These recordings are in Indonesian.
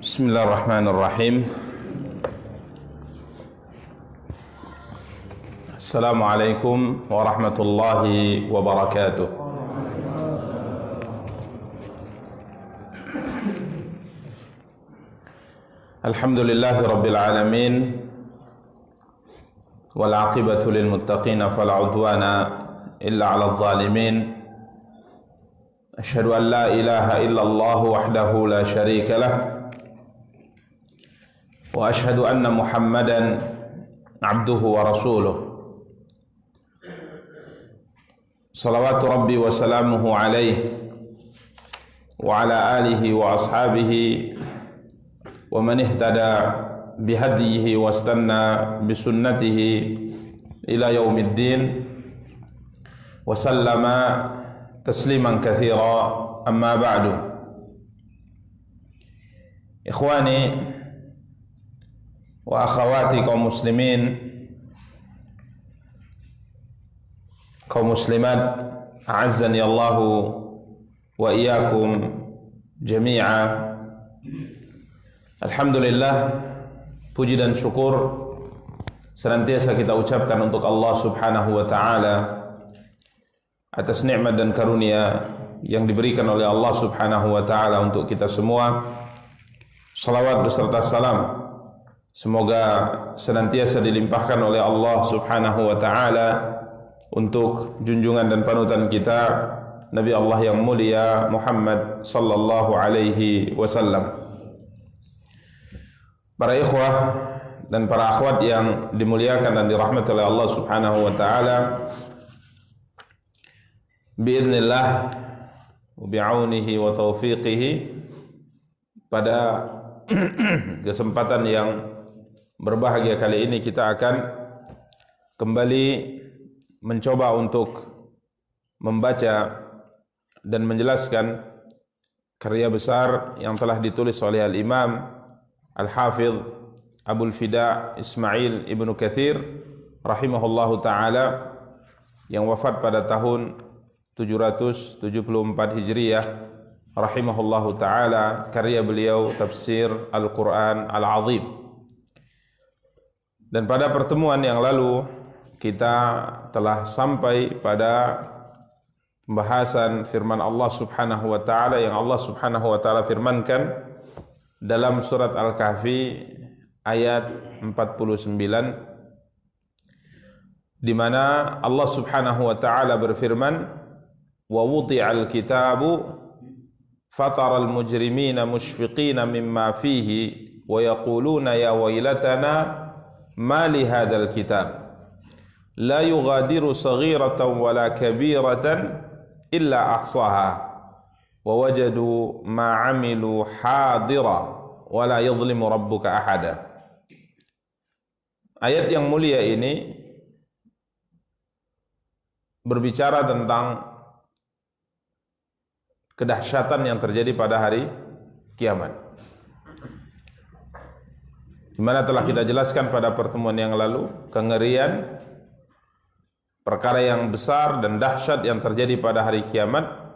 Bismillahirrahmanirrahim. Assalamualaikum warahmatullahi wabarakatuh. Alhamdulillahi rabbil alamin. Wal aqibatu lil muttaqin fala udwana illa 'alal zalimin. Asyhadu an la ilaha illallah wahdahu la syarika lah. Wa ashhadu anna Muhammadan abduhu wa rasuluh. Salawatu rabbi wa salamuhu alaihi wa ala alihi wa ashabihi wa man ihtada bihadihi wa istanna bisunnatihi ila yaumiddin wa sallama tasliman katsira, amma ba'du. Ikhwani wa akhawati kaum muslimin, kaum muslimat, a'azzani Allahu wa iyyakum jami'a. Alhamdulillah, puji dan syukur senantiasa kita ucapkan untuk Allah Subhanahu wa taala atas nikmat dan karunia yang diberikan oleh Allah Subhanahu wa taala untuk kita semua. Salawat beserta salam semoga senantiasa dilimpahkan oleh Allah Subhanahu wa taala untuk junjungan dan panutan kita Nabi Allah yang mulia Muhammad sallallahu alaihi wasallam. Para ikhwah dan para akhwat yang dimuliakan dan dirahmati oleh Allah Subhanahu wa taala, biidznillah wa bi'aunihi wa taufiqihi, pada kesempatan yang berbahagia kali ini kita akan kembali mencoba untuk membaca dan menjelaskan karya besar yang telah ditulis oleh Al-Imam Al-Hafidh Abul Fida Ismail Ibnu Katsir rahimahullahu ta'ala, yang wafat pada tahun 774 Hijriyah rahimahullahu ta'ala. Karya beliau tafsir Al-Quran Al-Azim. Dan pada pertemuan yang lalu kita telah sampai pada pembahasan firman Allah Subhanahu wa taala yang Allah Subhanahu wa taala firmankan dalam surat Al-Kahfi ayat 49, di mana Allah Subhanahu wa taala berfirman, wa wudi'al kitabu fataral mujrimina mushfiqina mimma fihi wa yaquluna ya wailatana ma li hadzal kitab la yughadiru saghiratan wala kabiratan illa ahsaha wa wajadu ma amilu hadira wala yadhlimu rabbuka ahada. Ayat yang mulia ini berbicara tentang kedahsyatan yang terjadi pada hari kiamat, di mana telah kita jelaskan pada pertemuan yang lalu kengerian perkara yang besar dan dahsyat yang terjadi pada hari kiamat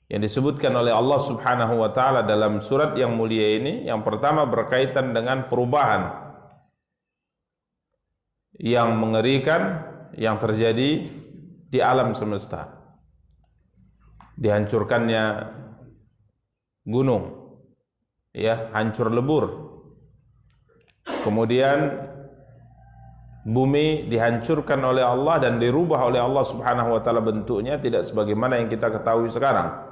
yang disebutkan oleh Allah Subhanahu wa taala dalam surat yang mulia ini. Yang pertama berkaitan dengan perubahan yang mengerikan yang terjadi di alam semesta. Dihancurkannya gunung, ya, hancur lebur. Kemudian bumi dihancurkan oleh Allah dan dirubah oleh Allah Subhanahu wa taala bentuknya tidak sebagaimana yang kita ketahui sekarang.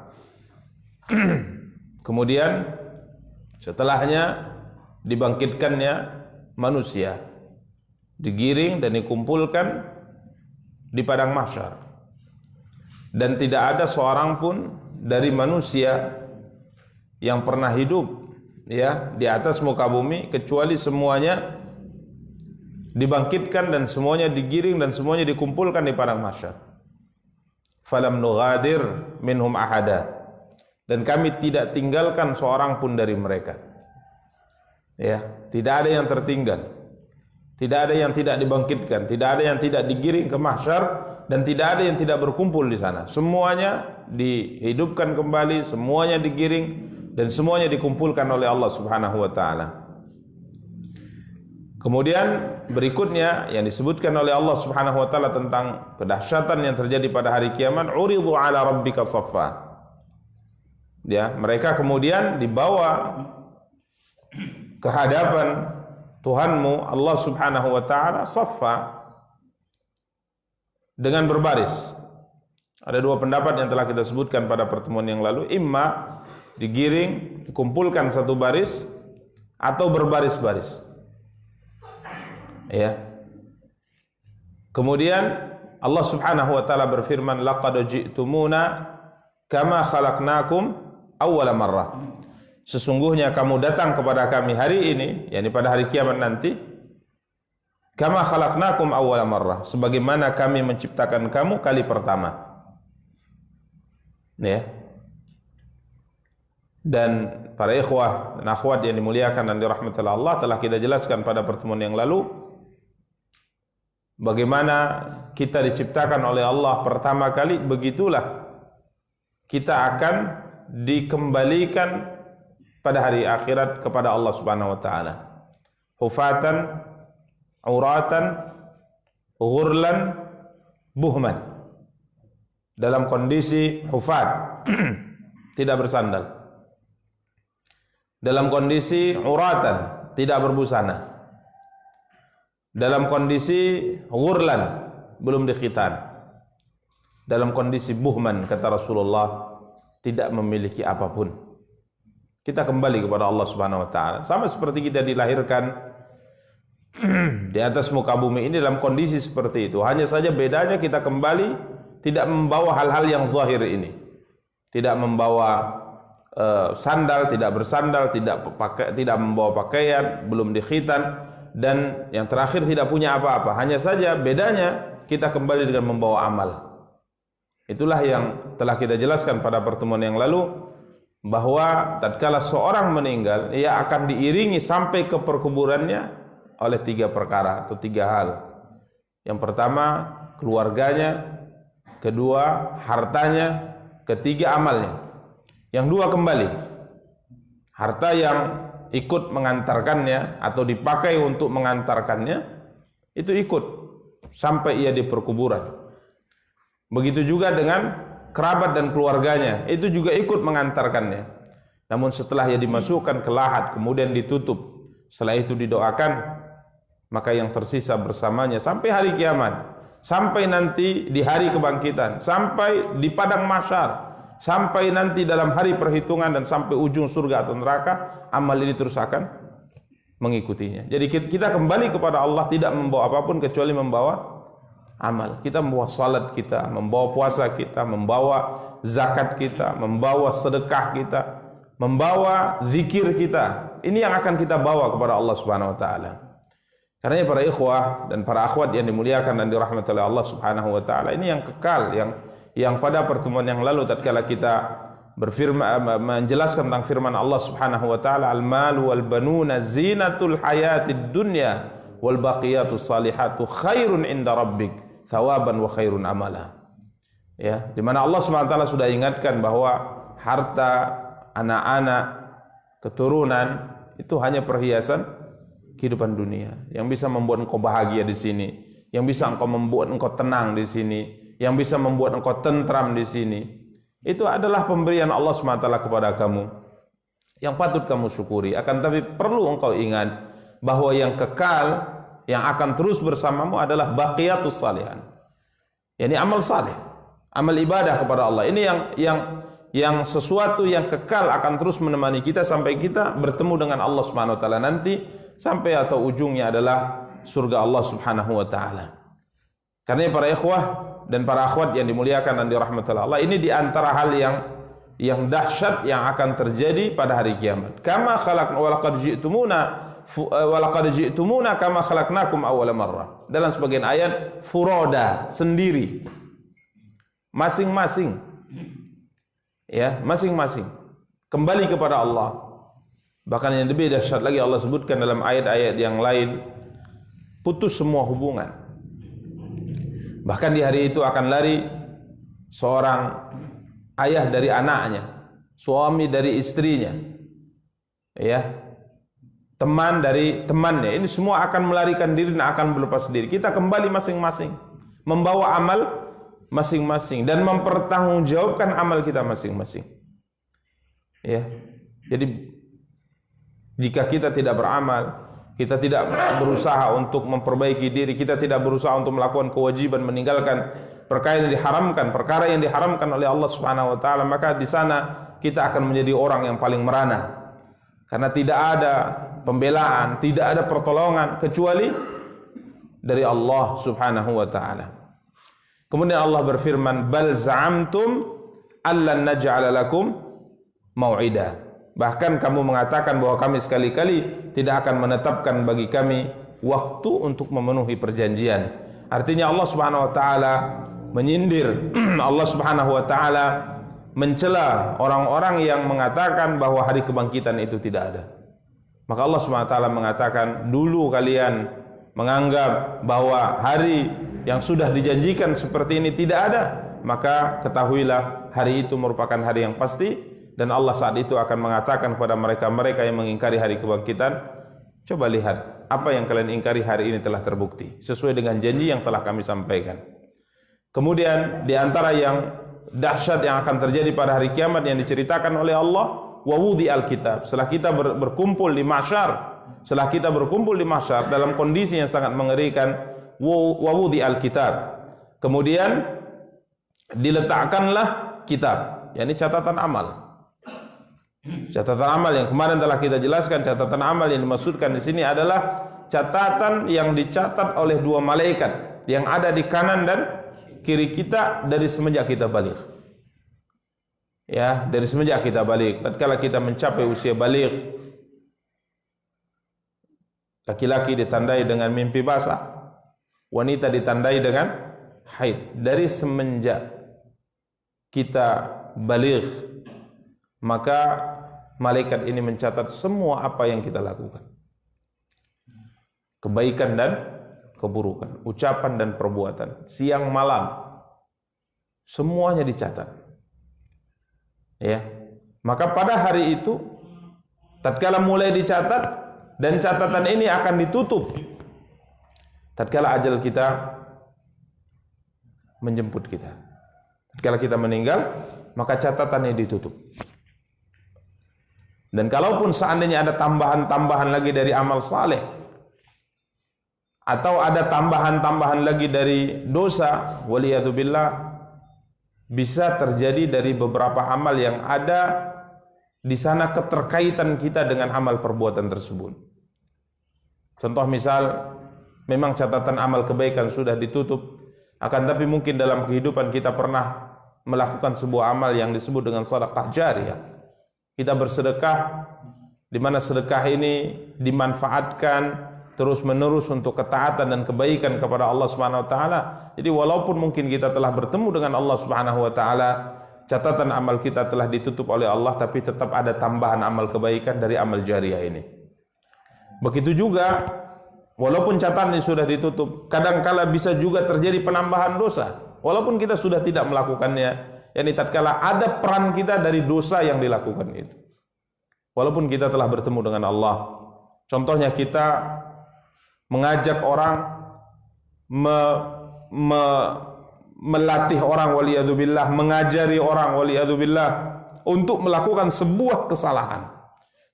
Kemudian setelahnya dibangkitkannya manusia, digiring dan dikumpulkan di padang mahsyar. Dan tidak ada seorang pun dari manusia yang pernah hidup, ya, di atas muka bumi kecuali semuanya dibangkitkan dan semuanya digiring dan semuanya dikumpulkan di padang mahsyar. Falam nughadir minhum ahada, dan kami tidak tinggalkan seorang pun dari mereka. Ya, tidak ada yang tertinggal. Tidak ada yang tidak dibangkitkan, tidak ada yang tidak digiring ke mahsyar, dan tidak ada yang tidak berkumpul di sana. Semuanya dihidupkan kembali, semuanya digiring, dan semuanya dikumpulkan oleh Allah Subhanahu wa taala. Kemudian berikutnya yang disebutkan oleh Allah Subhanahu wa taala tentang kedahsyatan yang terjadi pada hari kiamat, uridu ala rabbika saffa. Ya, mereka kemudian dibawa ke hadapan Tuhanmu Allah Subhanahu wa taala saffa, dengan berbaris. Ada dua pendapat yang telah kita sebutkan pada pertemuan yang lalu, imma digiring, dikumpulkan satu baris, atau berbaris-baris. Ya. Kemudian Allah Subhanahu wa taala berfirman, laqad ji'tumuna kama khalaqnakum awwala marrah. Sesungguhnya kamu datang kepada kami hari ini, yakni pada hari kiamat nanti, kama khalaqnakum awwala marrah, sebagaimana kami menciptakan kamu kali pertama. Ya. Dan para ikhwah dan akhwat yang dimuliakan dan dirahmati Allah, telah kita jelaskan pada pertemuan yang lalu bagaimana kita diciptakan oleh Allah pertama kali, begitulah kita akan dikembalikan pada hari akhirat kepada Allah Subhanahu wa taala. Hufatan, auratan, ghurlan, buhman. Dalam kondisi hufat, tidak bersandal. Dalam kondisi uratan, tidak berbusana. Dalam kondisi ghurlan, belum dikhitan. Dalam kondisi buhman, kata Rasulullah, tidak memiliki apapun. Kita kembali kepada Allah Subhanahu wa taala. Sama seperti kita dilahirkan di atas muka bumi ini dalam kondisi seperti itu. Hanya saja bedanya kita kembali tidak membawa hal-hal yang zahir ini. Tidak membawa sandal, tidak bersandal, tidak membawa pakaian, belum dikhitan, dan yang terakhir tidak punya apa-apa. Hanya saja bedanya kita kembali dengan membawa amal. Itulah yang telah kita jelaskan pada pertemuan yang lalu, bahwa tatkala seorang meninggal, ia akan diiringi sampai ke perkuburannya oleh tiga perkara atau tiga hal. Yang pertama, keluarganya, kedua, hartanya, ketiga, amalnya. Yang dua kembali. Harta yang ikut mengantarkannya atau dipakai untuk mengantarkannya, itu ikut sampai ia di perkuburan. Begitu juga dengan kerabat dan keluarganya, itu juga ikut mengantarkannya. Namun setelah ia dimasukkan ke lahat, kemudian ditutup, setelah itu didoakan, maka yang tersisa bersamanya sampai hari kiamat, sampai nanti di hari kebangkitan, sampai di padang mahsyar, sampai nanti dalam hari perhitungan, dan sampai ujung surga atau neraka, amal ini terus akan mengikutinya. Jadi kita kembali kepada Allah tidak membawa apapun kecuali membawa amal. Kita membawa salat kita, membawa puasa kita, membawa zakat kita, membawa sedekah kita, membawa zikir kita. Ini yang akan kita bawa kepada Allah Subhanahu wa taala. Karena para ikhwah dan para akhwat yang dimuliakan dan dirahmati oleh Allah Subhanahu wa taala, ini yang kekal, yang pada pertemuan yang lalu tatkala kita menjelaskan tentang firman Allah Subhanahu wa taala, al-malu wal banuna zinatul hayatid dunya wal baqiyatus salihatu khairun inda rabbik thawaban wa khairun amala. Ya, di mana Allah Subhanahu wa taala sudah ingatkan bahwa harta, anak-anak, keturunan itu hanya perhiasan kehidupan dunia yang bisa membuat engkau bahagia di sini, yang bisa membuat engkau tenang di sini, yang bisa membuat engkau tentram di sini. Itu adalah pemberian Allah SWT kepada kamu yang patut kamu syukuri. Akan tapi perlu engkau ingat bahwa yang kekal, yang akan terus bersamamu adalah baqiyatus salihan, yakni amal saleh, amal ibadah kepada Allah. Ini yang sesuatu yang kekal akan terus menemani kita sampai kita bertemu dengan Allah Subhanahu wa taala nanti, sampai atau ujungnya adalah surga Allah Subhanahu wa taala. Karena para ikhwah dan para akhwat yang dimuliakan dan dirahmati Allah, ini di antara hal yang dahsyat yang akan terjadi pada hari kiamat. Kama khalaqna wa laqad ji'tumuna kama khalaqnakum awwala marrah. Dalam sebagian ayat furoda, sendiri, masing-masing, ya, masing-masing kembali kepada Allah. Bahkan yang lebih dahsyat lagi Allah sebutkan dalam ayat-ayat yang lain, putus semua hubungan. Bahkan di hari itu akan lari seorang ayah dari anaknya, suami dari istrinya, ya, teman dari temannya. Ini semua akan melarikan diri dan akan berlepas diri. Kita kembali masing-masing, membawa amal masing-masing dan mempertanggungjawabkan amal kita masing-masing. Ya, jadi jika kita tidak beramal, kita tidak berusaha untuk memperbaiki diri, kita tidak berusaha untuk melakukan kewajiban, meninggalkan perkara yang diharamkan oleh Allah Subhanahu wa taala, maka di sana kita akan menjadi orang yang paling merana. Karena tidak ada pembelaan, tidak ada pertolongan kecuali dari Allah Subhanahu wa taala. Kemudian Allah berfirman, "Bal za'amtum allan naj'ala lakum mau'ida." Bahkan kamu mengatakan bahwa kami sekali-kali tidak akan menetapkan bagi kami waktu untuk memenuhi perjanjian. Artinya Allah Subhanahu wa taala menyindir, Allah Subhanahu wa taala mencela orang-orang yang mengatakan bahwa hari kebangkitan itu tidak ada. Maka Allah Subhanahu wa taala mengatakan, dulu kalian menganggap bahwa hari yang sudah dijanjikan seperti ini tidak ada, maka ketahuilah hari itu merupakan hari yang pasti. Dan Allah saat itu akan mengatakan kepada mereka-mereka yang mengingkari hari kebangkitan, coba lihat, apa yang kalian ingkari hari ini telah terbukti sesuai dengan janji yang telah kami sampaikan. Kemudian di antara yang dahsyat yang akan terjadi pada hari kiamat yang diceritakan oleh Allah, wa wudi al-kitab. Setelah kita berkumpul di mahsyar, dalam kondisi yang sangat mengerikan, wa wudi al-kitab. Kemudian diletakkanlah kitab, yakni catatan amal. Catatan amal yang kemarin telah kita jelaskan, catatan amal yang dimaksudkan di sini adalah catatan yang dicatat oleh dua malaikat yang ada di kanan dan kiri kita dari semenjak kita baligh. Ya, dari semenjak kita baligh. Tatkala kita mencapai usia baligh, laki-laki ditandai dengan mimpi basah, wanita ditandai dengan haid. Dari semenjak kita baligh, maka malaikat ini mencatat semua apa yang kita lakukan, kebaikan dan keburukan, ucapan dan perbuatan, siang malam, semuanya dicatat. Ya, maka pada hari itu, tatkala mulai dicatat dan catatan ini akan ditutup, tatkala ajal kita menjemput kita, tatkala kita meninggal, maka catatannya ditutup. Dan kalaupun seandainya ada tambahan-tambahan lagi dari amal saleh, atau ada tambahan-tambahan lagi dari dosa, waliyadzubillah, bisa terjadi dari beberapa amal yang ada di sana keterkaitan kita dengan amal perbuatan tersebut. Contoh misal, memang catatan amal kebaikan sudah ditutup, akan tapi mungkin dalam kehidupan kita pernah melakukan sebuah amal yang disebut dengan sedekah jariyah. Kita bersedekah, di mana sedekah ini dimanfaatkan terus menerus untuk ketaatan dan kebaikan kepada Allah Subhanahu wa taala. Jadi walaupun mungkin kita telah bertemu dengan Allah Subhanahu wa taala, catatan amal kita telah ditutup oleh Allah, tapi tetap ada tambahan amal kebaikan dari amal jariyah ini. Begitu juga walaupun catatan ini sudah ditutup, kadangkala bisa juga terjadi penambahan dosa walaupun kita sudah tidak melakukannya. Yani tatkala ada peran kita dari dosa yang dilakukan itu, walaupun kita telah bertemu dengan Allah. Contohnya kita mengajak orang, melatih orang, waliyadzubillah, mengajari orang, waliyadzubillah, untuk melakukan sebuah kesalahan.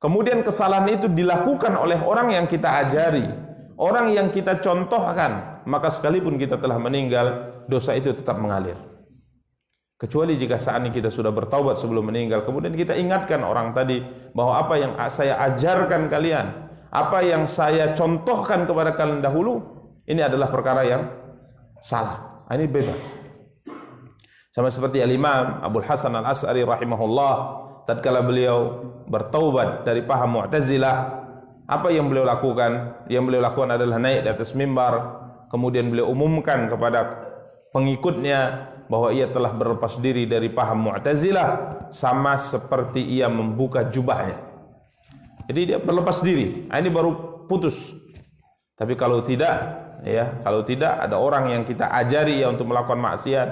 Kemudian kesalahan itu dilakukan oleh orang yang kita ajari, orang yang kita contohkan, maka sekalipun kita telah meninggal, dosa itu tetap mengalir. Kecuali jika saat ini kita sudah bertaubat sebelum meninggal, kemudian kita ingatkan orang tadi bahwa apa yang saya ajarkan kalian, apa yang saya contohkan kepada kalian dahulu, ini adalah perkara yang salah. Ini bebas. Sama seperti Al-Imam Abu Hasan Al-Asy'ari rahimahullah, tatkala beliau bertaubat dari paham Mu'tazilah, apa yang beliau lakukan? Yang beliau lakukan adalah naik di atas mimbar, kemudian beliau umumkan kepada pengikutnya bahwa ia telah berlepas diri dari paham Mu'tazilah, sama seperti ia membuka jubahnya. Jadi dia berlepas diri. Ini baru putus. Tapi kalau tidak, ya, kalau tidak ada orang yang kita ajari ya untuk melakukan maksiat,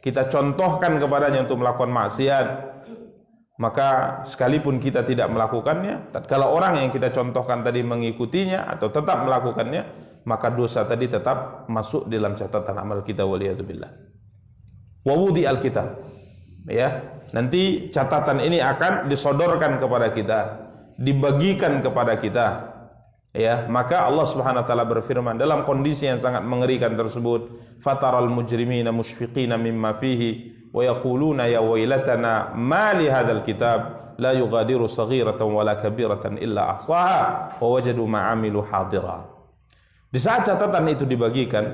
kita contohkan kepadanya untuk melakukan maksiat, maka sekalipun kita tidak melakukannya, kalau orang yang kita contohkan tadi mengikutinya atau tetap melakukannya, maka dosa tadi tetap masuk dalam catatan amal kita, waliyadzubillah. Wa wudi alkitab, ya, nanti catatan ini akan disodorkan kepada kita, dibagikan kepada kita, ya. Maka Allah Subhanahu wa taala berfirman dalam kondisi yang sangat mengerikan tersebut, fataral mujrimina mushfiqina mimma fihi wa yaquluna ya wailatana ma li hadzal kitab la yughadiru saghiratan wala kabiratan illa ahsaha wa wajadu ma amilu hadira. Di saat catatan itu dibagikan,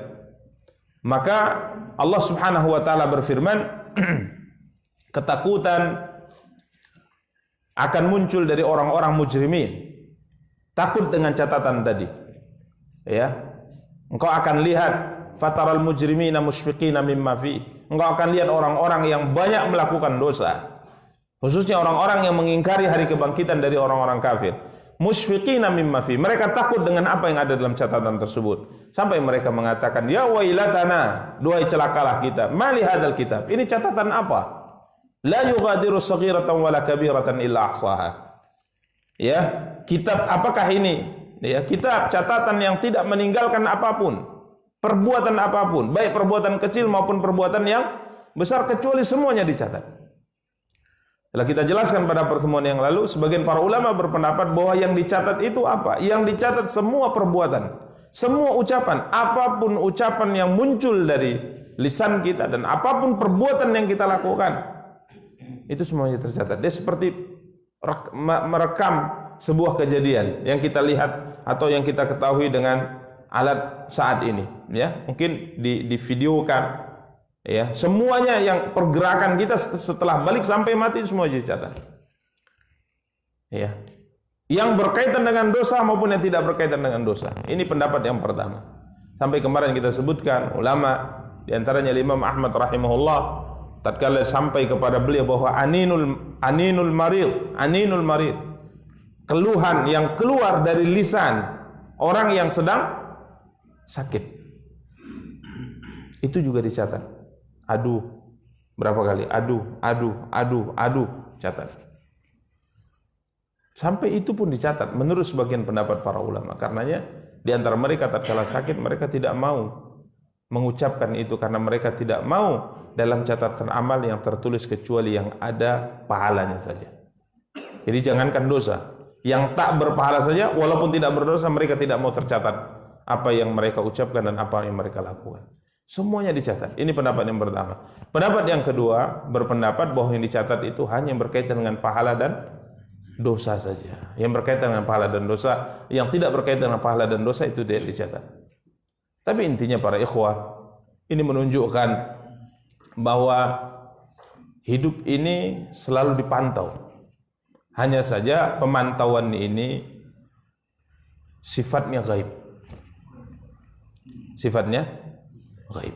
maka Allah Subhanahu wa taala berfirman ketakutan akan muncul dari orang-orang mujrimin. Takut dengan catatan tadi, ya. Engkau akan lihat fataral mujrimina musyfiqina mimma fi. Engkau akan lihat orang-orang yang banyak melakukan dosa, khususnya orang-orang yang mengingkari hari kebangkitan dari orang-orang kafir. Musyfiqina mimma fi. Mereka takut dengan apa yang ada dalam catatan tersebut, sampai mereka mengatakan, ya wailatana, duhai celakalah kita, mali hadzal kitab. Ini catatan apa? La yughadiru saghiratan wala kabiratan illa ahsaha. Ya, kitab apakah ini? Ya, kitab catatan yang tidak meninggalkan apapun, perbuatan apapun, baik perbuatan kecil maupun perbuatan yang besar, kecuali semuanya dicatat. Setelah kita jelaskan pada pertemuan yang lalu, sebagian para ulama berpendapat bahwa yang dicatat itu apa? Yang dicatat semua perbuatan, semua ucapan, apapun ucapan yang muncul dari lisan kita dan apapun perbuatan yang kita lakukan, itu semuanya tercatat. Dia seperti merekam sebuah kejadian yang kita lihat atau yang kita ketahui dengan alat saat ini, ya, mungkin divideokan, ya, semuanya yang pergerakan kita setelah balik sampai mati semua dicatat, ya, yang berkaitan dengan dosa maupun yang tidak berkaitan dengan dosa. Ini pendapat yang pertama. Sampai kemarin kita sebutkan ulama, diantaranya Imam Ahmad rahimahullah, tatkala sampai kepada beliau bahwa aninul marid, keluhan yang keluar dari lisan orang yang sedang sakit, itu juga dicatat. Aduh, berapa kali? Aduh, catat. Sampai itu pun dicatat menurut sebagian pendapat para ulama. Karenanya di antara mereka tatkala sakit, mereka tidak mau mengucapkan itu karena mereka tidak mau dalam catatan amal yang tertulis kecuali yang ada pahalanya saja. Jadi jangankan dosa, yang tak berpahala saja walaupun tidak berdosa, mereka tidak mau tercatat apa yang mereka ucapkan dan apa yang mereka lakukan. Semuanya dicatat. Ini pendapat yang pertama. Pendapat yang kedua berpendapat bahwa yang dicatat itu hanya berkaitan dengan pahala dan dosa saja. Yang berkaitan dengan pahala dan dosa, yang tidak berkaitan dengan pahala dan dosa itu tidak dicatat. Tapi intinya para ikhwah, ini menunjukkan bahwa hidup ini selalu dipantau. Hanya saja pemantauan ini sifatnya gaib. Sifatnya gaib.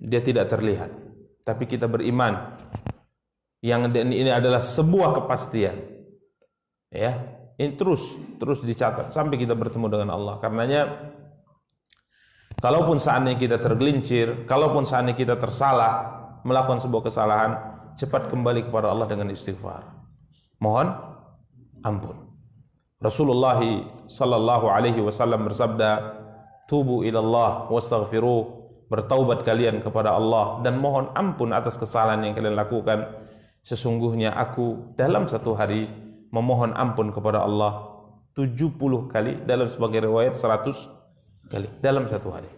Dia tidak terlihat. Tapi kita beriman yang ini adalah sebuah kepastian. Ya, ini terus dicatat sampai kita bertemu dengan Allah. Karenanya kalaupun saatnya kita tergelincir, kalaupun saatnya kita tersalah melakukan sebuah kesalahan, cepat kembali kepada Allah dengan istighfar. Mohon ampun. Rasulullah sallallahu alaihi wasallam bersabda, "Tubu ilallah wastaghfiruh." Bertaubat kalian kepada Allah dan mohon ampun atas kesalahan yang kalian lakukan. Sesungguhnya aku dalam satu hari memohon ampun kepada Allah 70 kali, dalam sebagai riwayat 100 kali dalam satu hari.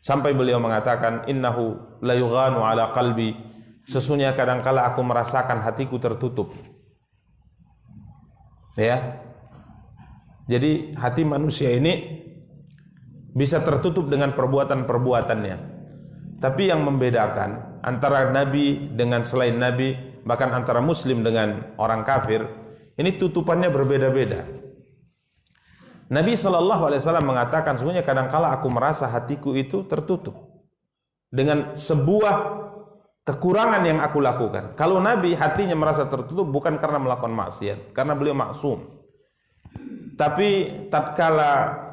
Sampai beliau mengatakan, "Innahu la yughanu ala qalbi." Sesungguhnya kadangkala aku merasakan hatiku tertutup. Ya. Jadi hati manusia ini bisa tertutup dengan perbuatan-perbuatannya. Tapi yang membedakan antara Nabi dengan selain Nabi, bahkan antara Muslim dengan orang kafir, ini tutupannya berbeda-beda. Nabi SAW mengatakan, sesungguhnya kadangkala aku merasa hatiku itu tertutup dengan sebuah kekurangan yang aku lakukan. Kalau Nabi hatinya merasa tertutup bukan karena melakukan maksiat, karena beliau maksum. Tapi tatkala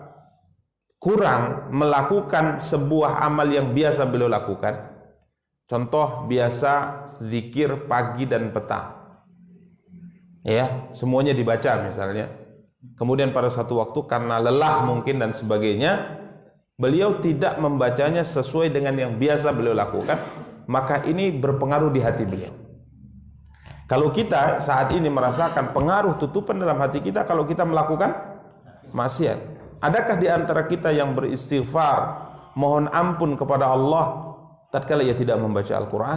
kurang melakukan sebuah amal yang biasa beliau lakukan, contoh biasa zikir pagi dan petang, ya semuanya dibaca misalnya, kemudian pada satu waktu karena lelah mungkin dan sebagainya, beliau tidak membacanya sesuai dengan yang biasa beliau lakukan, maka ini berpengaruh di hati beliau. Kalau kita saat ini merasakan pengaruh tutupan dalam hati kita kalau kita melakukan maksiat, adakah di antara kita yang beristighfar, mohon ampun kepada Allah tatkala ia tidak membaca Al-Quran?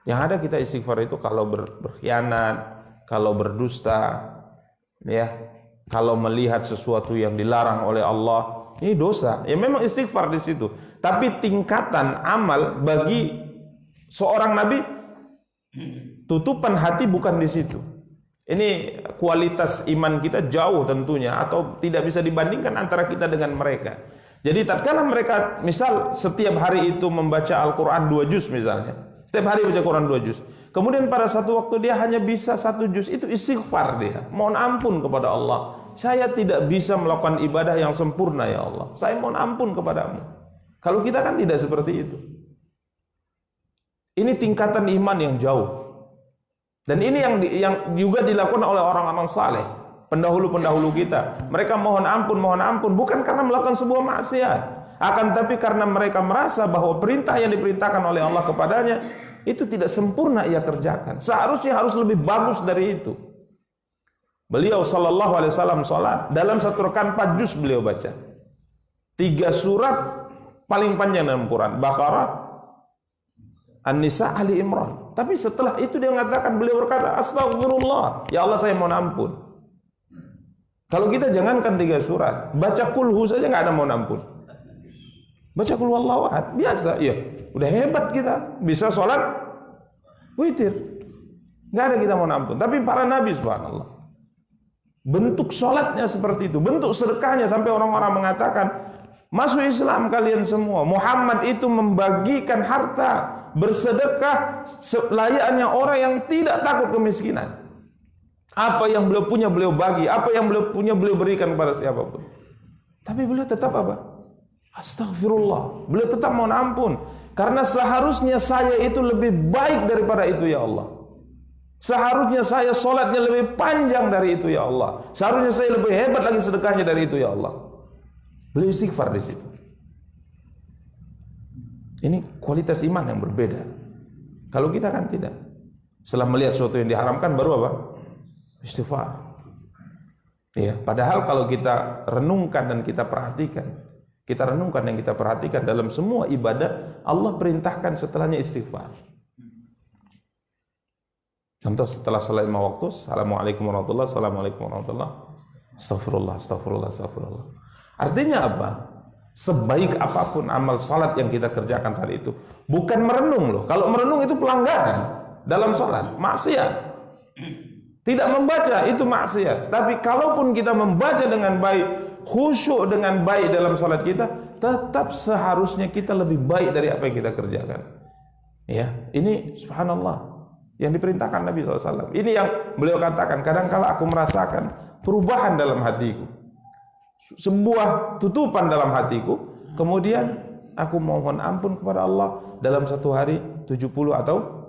Yang ada kita istighfar itu kalau berkhianat, kalau berdusta, ya, kalau melihat sesuatu yang dilarang oleh Allah, ini dosa. Ya memang istighfar di situ. Tapi tingkatan amal bagi seorang nabi, tutupan hati bukan di situ. Ini kualitas iman kita jauh tentunya, atau tidak bisa dibandingkan antara kita dengan mereka. Jadi tatkala mereka misal setiap hari itu membaca Al-Quran 2 juz misalnya, setiap hari baca Quran 2 juz, kemudian pada satu waktu dia hanya bisa 1 juz, itu istighfar dia, mohon ampun kepada Allah, saya tidak bisa melakukan ibadah yang sempurna ya Allah, saya mohon ampun kepadamu. Kalau kita kan tidak seperti itu. Ini tingkatan iman yang jauh. Dan ini yang juga dilakukan oleh orang-orang saleh, pendahulu-pendahulu kita. Mereka mohon ampun bukan karena melakukan sebuah maksiat, akan tapi karena mereka merasa bahwa perintah yang diperintahkan oleh Allah kepadanya itu tidak sempurna ia kerjakan. Seharusnya harus lebih bagus dari itu. Beliau sallallahu alaihi wasallam salat dalam satu rakaat 4 juz beliau baca. 3 surat paling panjang dalam Quran, Baqarah, An-Nisa, Ali Imran. Tapi setelah itu dia mengatakan, beliau berkata, astagfirullah, ya Allah saya mohon ampun. Kalau kita jangankan 3 surat, baca kulhu saja nggak ada mohon ampun. Baca kulhu Allahu ahad, biasa, ya udah hebat kita, bisa sholat witir, nggak ada kita mohon ampun. Tapi para nabi subhanallah, bentuk sholatnya seperti itu, bentuk sedekahnya sampai orang-orang mengatakan, masuk Islam kalian semua. Muhammad itu membagikan harta, bersedekah selayaknya orang yang tidak takut kemiskinan. Apa yang beliau punya beliau bagi, apa yang beliau punya beliau berikan kepada siapapun. Tapi beliau tetap apa? Astagfirullah. Beliau tetap mohon ampun, karena seharusnya saya itu lebih baik daripada itu ya Allah. Seharusnya saya sholatnya lebih panjang dari itu ya Allah. Seharusnya saya lebih hebat lagi sedekahnya dari itu ya Allah. Beliau istighfar di situ. Ini kualitas iman yang berbeda. Kalau kita kan tidak. Setelah melihat sesuatu yang diharamkan baru apa? Istighfar. Ya, padahal kalau kita renungkan dan kita perhatikan, kita renungkan dan kita perhatikan dalam semua ibadah, Allah perintahkan setelahnya istighfar. Contoh setelah salat 5 waktu, assalamualaikum warahmatullahi wabarakatuh, assalamualaikum warahmatullahi wabarakatuh, astagfirullah, astagfirullah, astagfirullah. Artinya apa? Sebaik apapun amal salat yang kita kerjakan saat itu, bukan merenung loh. Kalau merenung itu pelanggaran dalam salat, maksiat. Tidak membaca itu maksiat. Tapi kalaupun kita membaca dengan baik, khusyuk dengan baik dalam salat kita, tetap seharusnya kita lebih baik dari apa yang kita kerjakan. Ya, ini subhanallah yang diperintahkan Nabi SAW. Ini yang beliau katakan, kadang-kala aku merasakan perubahan dalam hatiku, sebuah tutupan dalam hatiku, kemudian aku mohon ampun kepada Allah dalam satu hari 70 atau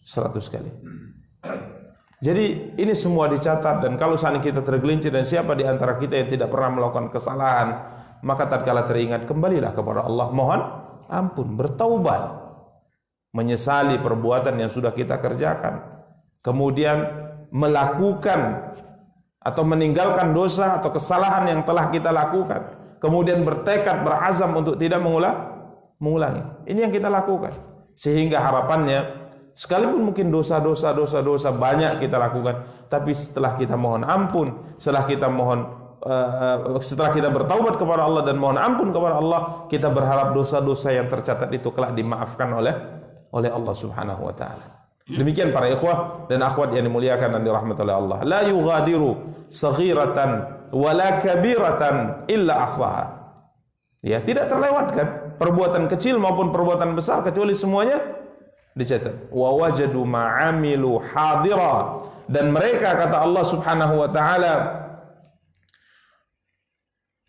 100 kali. Jadi ini semua dicatat, dan kalau saat kita tergelincir, dan siapa di antara kita yang tidak pernah melakukan kesalahan, maka tatkala teringat, kembalilah kepada Allah, mohon ampun, bertaubat, menyesali perbuatan yang sudah kita kerjakan, kemudian melakukan atau meninggalkan dosa atau kesalahan yang telah kita lakukan, kemudian bertekad, berazam untuk tidak mengulangi. Ini yang kita lakukan, sehingga harapannya sekalipun mungkin dosa banyak kita lakukan, tapi setelah kita mohon ampun, setelah kita bertaubat kepada Allah dan mohon ampun kepada Allah, kita berharap dosa-dosa yang tercatat itu kelak dimaafkan oleh Allah Subhanahu wa taala. Demikian para ikhwah dan akhwat yang dimuliakan dan dirahmati oleh Allah. La yughadiru saghiratan wala kabiratan illa ahsaha. Ya, tidak terlewatkan perbuatan kecil maupun perbuatan besar, kecuali semuanya dicatat. Wa wajadu ma'amilu hadira, dan mereka, kata Allah Subhanahu wa taala,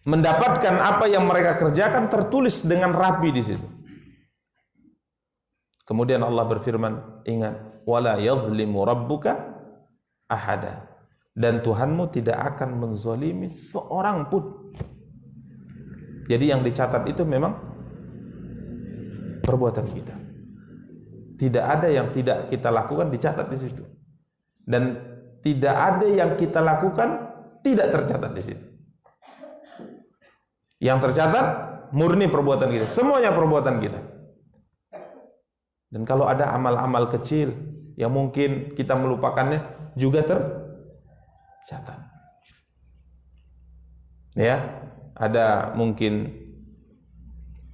mendapatkan apa yang mereka kerjakan tertulis dengan rapi di situ. Kemudian Allah berfirman, ingat, wala yadhlimu rabbuka ahada, dan Tuhanmu tidak akan menzalimi seorang pun. Jadi yang dicatat itu memang perbuatan kita. Tidak ada yang tidak kita lakukan dicatat di situ. Dan tidak ada yang kita lakukan tidak tercatat di situ. Yang tercatat murni perbuatan kita, semuanya perbuatan kita. Dan kalau ada amal-amal kecil yang mungkin kita melupakannya juga tercatat. Ya, ada mungkin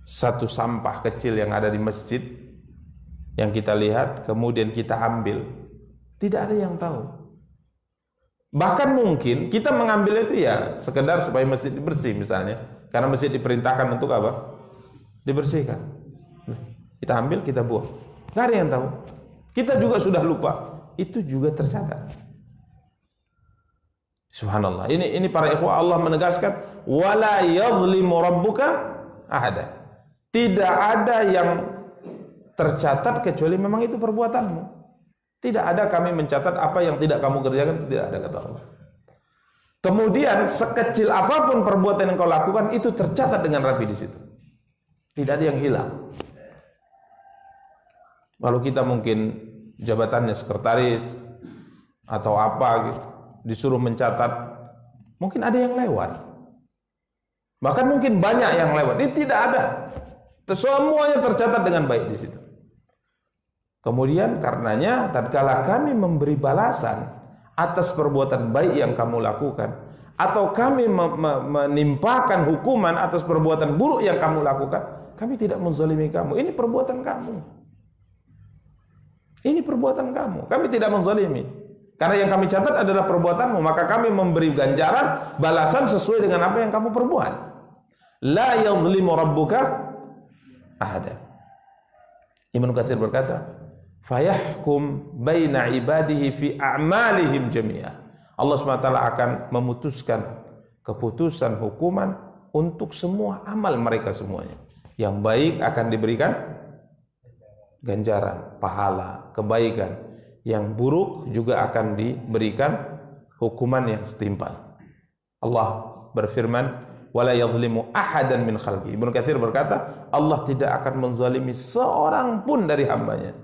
satu sampah kecil yang ada di masjid yang kita lihat, kemudian kita ambil, tidak ada yang tahu. Bahkan mungkin kita mengambil itu ya sekedar supaya masjid bersih misalnya, karena masjid diperintahkan untuk apa? Dibersihkan. Kita ambil, kita buang, nggak ada yang tahu. Kita juga sudah lupa, itu juga tercatat. Subhanallah. Ini para ikhwah, Allah menegaskan wala yadhlimu rabbuka ahada. Tidak ada yang tercatat kecuali memang itu perbuatanmu. Tidak ada kami mencatat apa yang tidak kamu kerjakan, tidak ada, kata Allah. Kemudian sekecil apapun perbuatan yang kau lakukan itu tercatat dengan rapi di situ. Tidak ada yang hilang. Kalau kita mungkin jabatannya sekretaris atau apa gitu, disuruh mencatat, mungkin ada yang lewat, bahkan mungkin banyak yang lewat. Ini tidak ada, semuanya tercatat dengan baik di situ. Kemudian karenanya tatkala kami memberi balasan atas perbuatan baik yang kamu lakukan, atau kami menimpakan hukuman atas perbuatan buruk yang kamu lakukan, kami tidak menzalimi kamu. Ini perbuatan kamu, ini perbuatan kamu, kami tidak menzalimi. Karena yang kami catat adalah perbuatanmu, maka kami memberi ganjaran, balasan sesuai dengan apa yang kamu perbuat. La yadhlimu rabbuka ahada. Ibnu Katsir berkata, fayahkum baina ibadihi fi a'malihim jami'ah. Allah SWT akan memutuskan keputusan hukuman untuk semua amal mereka semuanya. Yang baik akan diberikan ganjaran, pahala, kebaikan. Yang buruk juga akan diberikan hukuman yang setimpal. Allah berfirman, wala yadhlimu ahadan min khalqi. Ibnu Katsir berkata, Allah tidak akan menzalimi seorang pun dari hambanya.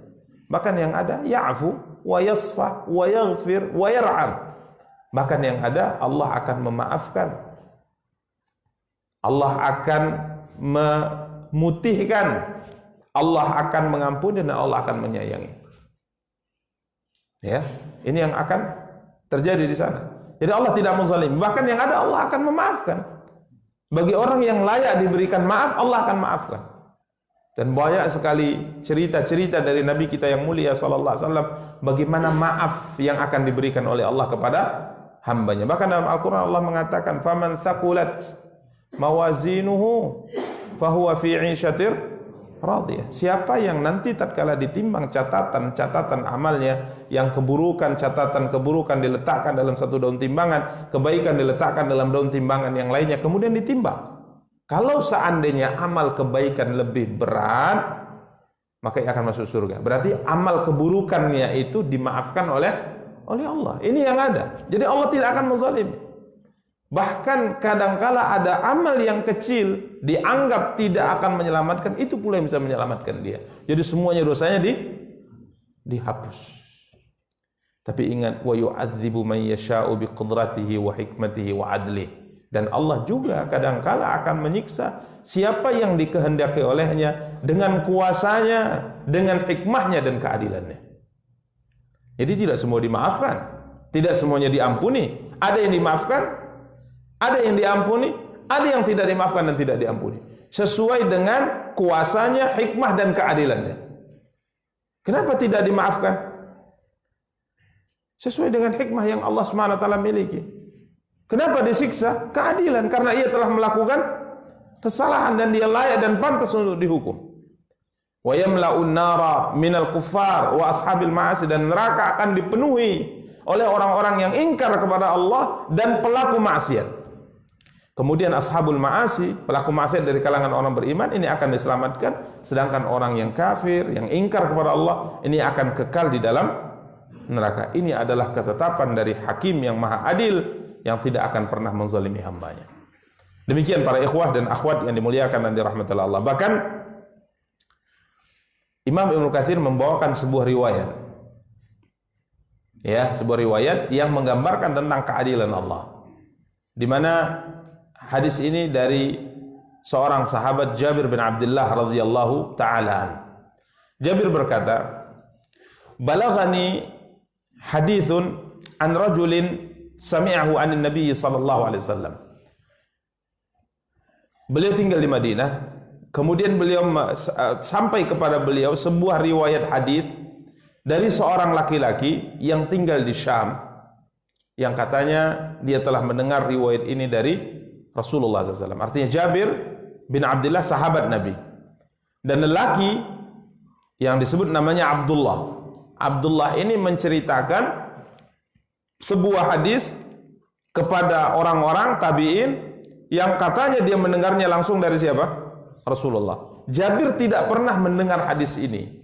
Bahkan yang ada ya'fu wa yasfah wa yaghfir wa yar'am. Bahkan yang ada Allah akan memaafkan, Allah akan memutihkan, Allah akan mengampuni, dan Allah akan menyayangi. Ya, ini yang akan terjadi di sana. Jadi Allah tidak menzalimi, bahkan yang ada Allah akan memaafkan. Bagi orang yang layak diberikan maaf, Allah akan maafkan. Dan banyak sekali cerita-cerita dari Nabi kita yang mulia sallallahu alaihi wasallam bagaimana maaf yang akan diberikan oleh Allah kepada hambanya. Bahkan dalam Al-Qur'an Allah mengatakan, faman thaqulat mawazinuhu fahuwa fi 'ishatir radiyah. Siapa yang nanti tatkala ditimbang catatan amalnya, yang catatan-keburukan diletakkan dalam satu daun timbangan, kebaikan diletakkan dalam daun timbangan yang lainnya, kemudian ditimbang. Kalau seandainya amal kebaikan lebih berat, maka ia akan masuk surga. Berarti amal keburukannya itu dimaafkan oleh Allah. Ini yang ada. Jadi Allah tidak akan menzalimi. Bahkan kadangkala ada amal yang kecil dianggap tidak akan menyelamatkan, itu pula yang bisa menyelamatkan dia. Jadi semuanya dosanya dihapus. Tapi ingat, wa yu'adzibu man yasha'u biqudratihi wa hikmatihi wa adlihi. Dan Allah juga kadangkala akan menyiksa siapa yang dikehendaki olehnya dengan kuasanya, dengan hikmahnya dan keadilannya. Jadi tidak semua dimaafkan, tidak semuanya diampuni. Ada yang dimaafkan, ada yang diampuni, ada yang tidak dimaafkan dan tidak diampuni, sesuai dengan kuasanya, hikmah dan keadilannya. Kenapa tidak dimaafkan? Sesuai dengan hikmah yang Allah SWT miliki. Kenapa disiksa? Keadilan, karena ia telah melakukan kesalahan dan dia layak dan pantas untuk dihukum. Wa yamla'un nara minal kuffar wa ashabil ma'asi, dan neraka akan dipenuhi oleh orang-orang yang ingkar kepada Allah dan pelaku maksiat. Kemudian ashabul ma'asi, pelaku maksiat dari kalangan orang beriman, ini akan diselamatkan, sedangkan orang yang kafir, yang ingkar kepada Allah, ini akan kekal di dalam neraka. Ini adalah ketetapan dari Hakim yang Maha Adil, yang tidak akan pernah menzalimi hambanya. Demikian para ikhwah dan akhwat yang dimuliakan dan dirahmati Allah. Bahkan Imam Ibnu Katsir membawakan sebuah riwayat, ya, sebuah riwayat yang menggambarkan tentang keadilan Allah, di mana hadis ini dari seorang sahabat Jabir bin Abdullah radhiyallahu ta'ala. Jabir berkata, "Balaghani hadithun an rajulin sami'ahu anin Nabi sallallahu alaihi wasallam." Beliau tinggal di Madinah, kemudian beliau sampai kepada beliau sebuah riwayat hadis dari seorang laki-laki yang tinggal di Syam, yang katanya dia telah mendengar riwayat ini dari Rasulullah SAW. Artinya Jabir bin Abdullah sahabat Nabi, dan lelaki yang disebut namanya Abdullah. Abdullah ini menceritakan sebuah hadis kepada orang-orang tabi'in yang katanya dia mendengarnya langsung dari siapa? Rasulullah. Jabir tidak pernah mendengar hadis ini.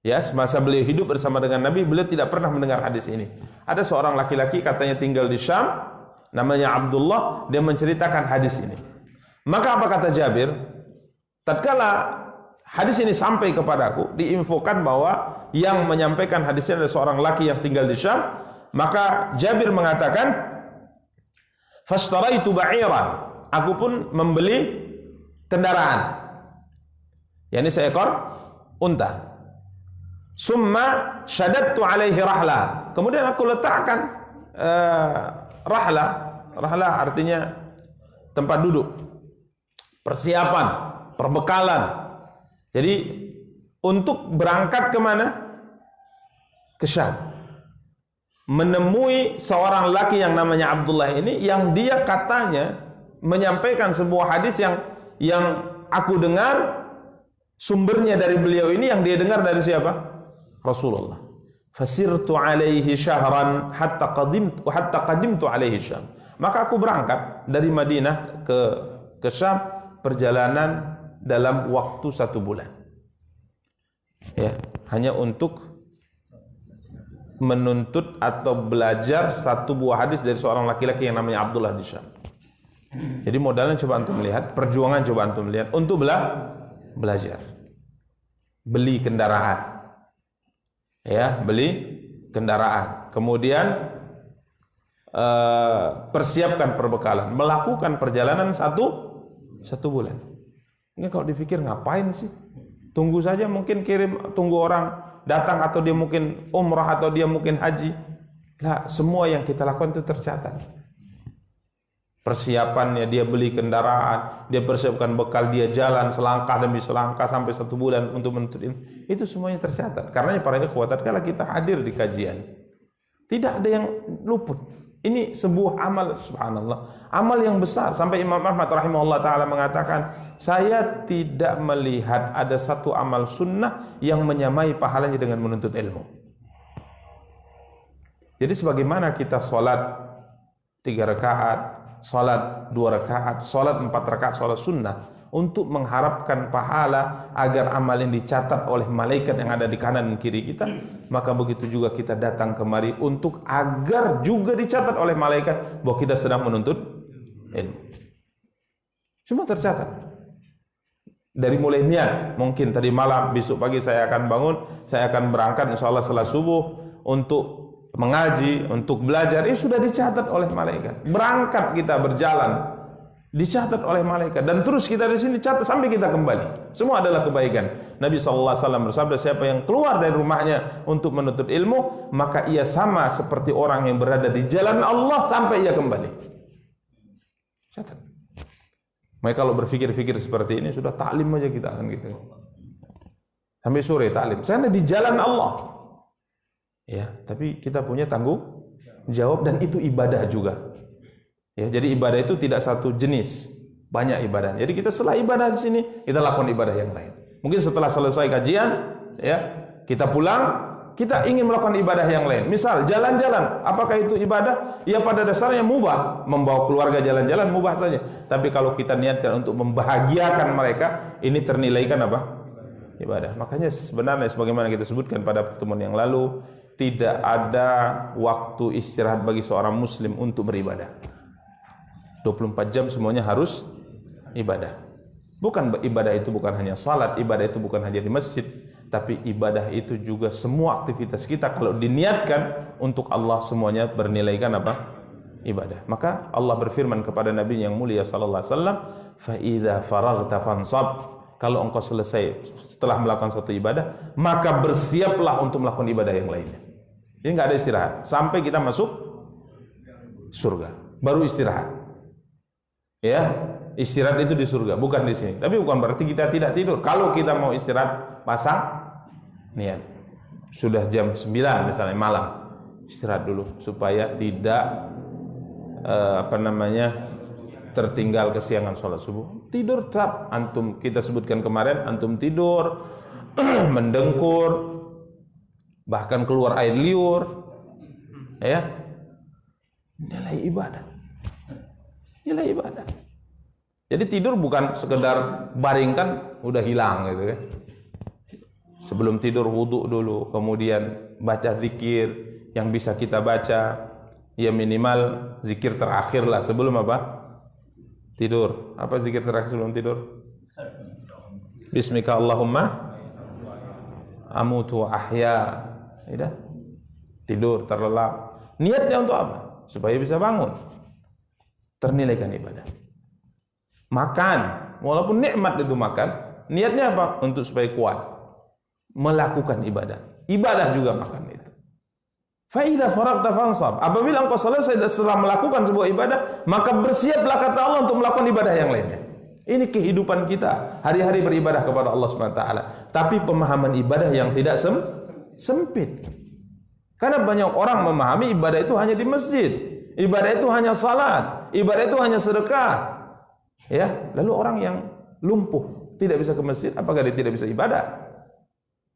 Ya, semasa beliau hidup bersama dengan Nabi, beliau tidak pernah mendengar hadis ini. Ada seorang laki-laki katanya tinggal di Syam, namanya Abdullah, dia menceritakan hadis ini. Maka apa kata Jabir? Tatkala hadis ini sampai kepadaku, diinfokan bahwa yang menyampaikan hadisnya adalah seorang laki yang tinggal di Syam, maka Jabir mengatakan, "Fashtaraitu ba'iran." Aku pun membeli kendaraan, yakni seekor unta. "Summa syadattu alaihi rahla." Kemudian aku letakkan rahla artinya tempat duduk, persiapan, perbekalan. Jadi untuk berangkat kemana? Ke Syam, menemui seorang laki yang namanya Abdullah ini, yang dia katanya menyampaikan sebuah hadis yang aku dengar sumbernya dari beliau ini, yang dia dengar dari siapa? Rasulullah. Fasirtu alaihi syahran hatta qadimtu alaihi Syam. Maka aku berangkat dari Madinah ke Syam, perjalanan dalam waktu 1 bulan. Ya, hanya untuk menuntut atau belajar satu buah hadis dari seorang laki-laki yang namanya Abdullah di Syam. Jadi modalnya coba antum melihat, perjuangan coba antum lihat untuk belajar. Beli kendaraan. Ya, beli kendaraan, kemudian persiapkan perbekalan, melakukan perjalanan satu bulan. Ini kalau dipikir ngapain sih? Tunggu saja, mungkin tunggu orang datang, atau dia mungkin umrah, atau dia mungkin haji. Lah, semua yang kita lakukan itu tercatat. Persiapannya, dia beli kendaraan, dia persiapkan bekal, dia jalan selangkah demi selangkah sampai 1 bulan untuk menuntut ilmu. Itu semuanya tercatat. Karena para ikhwat, tatkala kita hadir di kajian, tidak ada yang luput. Ini sebuah amal, subhanallah, amal yang besar. Sampai Imam Ahmad rahimahullah ta'ala mengatakan, saya tidak melihat ada satu amal sunnah yang menyamai pahalanya dengan menuntut ilmu. Jadi sebagaimana kita sholat 3 rakaat, sholat 2 rakaat, sholat 4 rakaat, sholat sunnah, untuk mengharapkan pahala agar amal yang dicatat oleh malaikat yang ada di kanan dan kiri kita, maka begitu juga kita datang kemari untuk agar juga dicatat oleh malaikat bahwa kita sedang menuntut ilmu. Semua tercatat. Dari mulai niat, mungkin tadi malam, besok pagi saya akan bangun, saya akan berangkat insyaallah setelah subuh untuk mengaji, untuk belajar, ini sudah dicatat oleh malaikat. Berangkat kita berjalan, dicatat oleh malaikat, dan terus kita di sini catat sampai kita kembali. Semua adalah kebaikan. Nabi SAW bersabda, siapa yang keluar dari rumahnya untuk menuntut ilmu, maka ia sama seperti orang yang berada di jalan Allah sampai ia kembali. Catat. Maka kalau berpikir-pikir seperti ini, sudah taklim aja kita akan gitu. Sampai sore taklim. Saya di jalan Allah. Ya, tapi kita punya tanggung jawab, dan itu ibadah juga. Ya, jadi ibadah itu tidak satu jenis. banyak ibadah. Jadi kita setelah ibadah di sini, kita lakukan ibadah yang lain. Mungkin setelah selesai kajian, ya, kita pulang, kita ingin melakukan ibadah yang lain. Misal jalan-jalan, apakah itu ibadah? Ya pada dasarnya mubah. Membawa keluarga jalan-jalan mubah saja. Tapi kalau kita niatkan untuk membahagiakan mereka, ini ternilaikan apa? Ibadah. Makanya sebenarnya sebagaimana kita sebutkan pada pertemuan yang lalu, tidak ada waktu istirahat bagi seorang muslim untuk beribadah. 24 jam semuanya harus ibadah. Bukan ibadah itu bukan hanya salat, ibadah itu bukan hanya di masjid, tapi ibadah itu juga semua aktivitas kita kalau diniatkan untuk Allah semuanya bernilaikan apa? Ibadah. Maka Allah berfirman kepada Nabi yang mulia sallallahu alaihi wasallam, "Fa idza faraghta fansab." Kalau engkau selesai setelah melakukan suatu ibadah, maka bersiaplah untuk melakukan ibadah yang lainnya. Ini enggak ada istirahat sampai kita masuk surga. Baru istirahat. Ya, istirahat itu di surga, bukan di sini. Tapi bukan berarti kita tidak tidur. Kalau kita mau istirahat, pasang niat. Sudah jam 9 misalnya malam, istirahat dulu supaya tidak tertinggal kesiangan sholat subuh. Tidur tetap antum, kita sebutkan kemarin, antum tidur mendengkur, bahkan keluar air liur, ya, nilai ibadah. Nilai ibadah. Jadi tidur bukan sekedar baringkan udah hilang gitu kan. Sebelum tidur wudu dulu, kemudian baca zikir yang bisa kita baca, ya minimal zikir terakhir lah sebelum apa? Tidur. Apa zikir terakhir sebelum tidur? Bismika Allahumma amutu wa ahya. Ya, tidur terlelap. Niatnya untuk apa? Supaya bisa bangun. Ternilaikan ibadah. Makan, walaupun nikmat itu makan, niatnya apa? Untuk supaya kuat melakukan ibadah. Ibadah juga makan itu. Fa idza faragta fansab. Apabila engkau selesai setelah melakukan sebuah ibadah, maka bersiaplah kata Allah untuk melakukan ibadah yang lainnya. Ini kehidupan kita, hari-hari beribadah kepada Allah Subhanahu wa taala. Tapi pemahaman ibadah yang tidak sempit. Karena banyak orang memahami ibadah itu hanya di masjid. Ibadah itu hanya salat, ibadah itu hanya sedekah. Ya, lalu orang yang lumpuh tidak bisa ke masjid, apakah dia tidak bisa ibadah?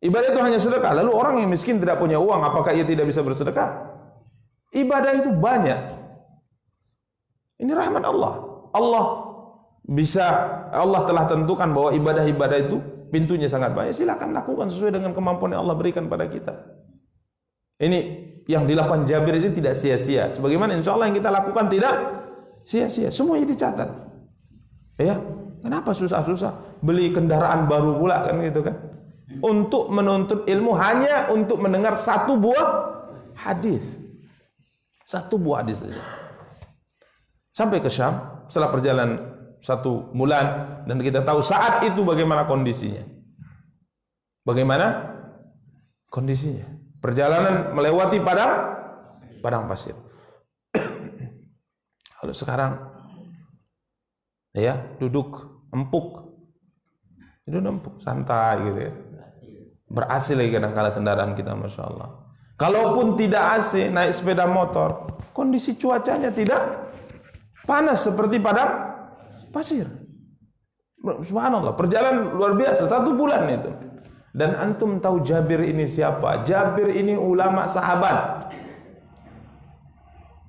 Ibadah itu hanya sedekah. Lalu orang yang miskin tidak punya uang, apakah ia tidak bisa bersedekah? Ibadah itu banyak. Ini rahmat Allah. Allah telah tentukan bahwa ibadah-ibadah itu pintunya sangat banyak. Silakan lakukan sesuai dengan kemampuan yang Allah berikan pada kita. Ini yang dilakukan Jabir ini tidak sia-sia. Sebagaimana insya Allah yang kita lakukan tidak sia-sia. Semuanya dicatat. Ya, kenapa susah-susah beli kendaraan baru pula kan gitu kan? Untuk menuntut ilmu hanya untuk mendengar satu buah hadis. Satu buah hadis saja. Sampai ke Syam setelah perjalanan 1 bulan dan kita tahu saat itu bagaimana kondisinya. Bagaimana kondisinya? Perjalanan melewati padang pasir. Kalau sekarang ya duduk empuk. Santai gitu ya. Ber-AC lagi kadang-kala kendaraan kita, Masya Allah. Kalaupun tidak AC, naik sepeda motor, kondisi cuacanya tidak panas seperti padang pasir. Subhanallah, perjalanan luar biasa 1 bulan itu. Dan antum tahu Jabir ini siapa? Jabir ini ulama sahabat.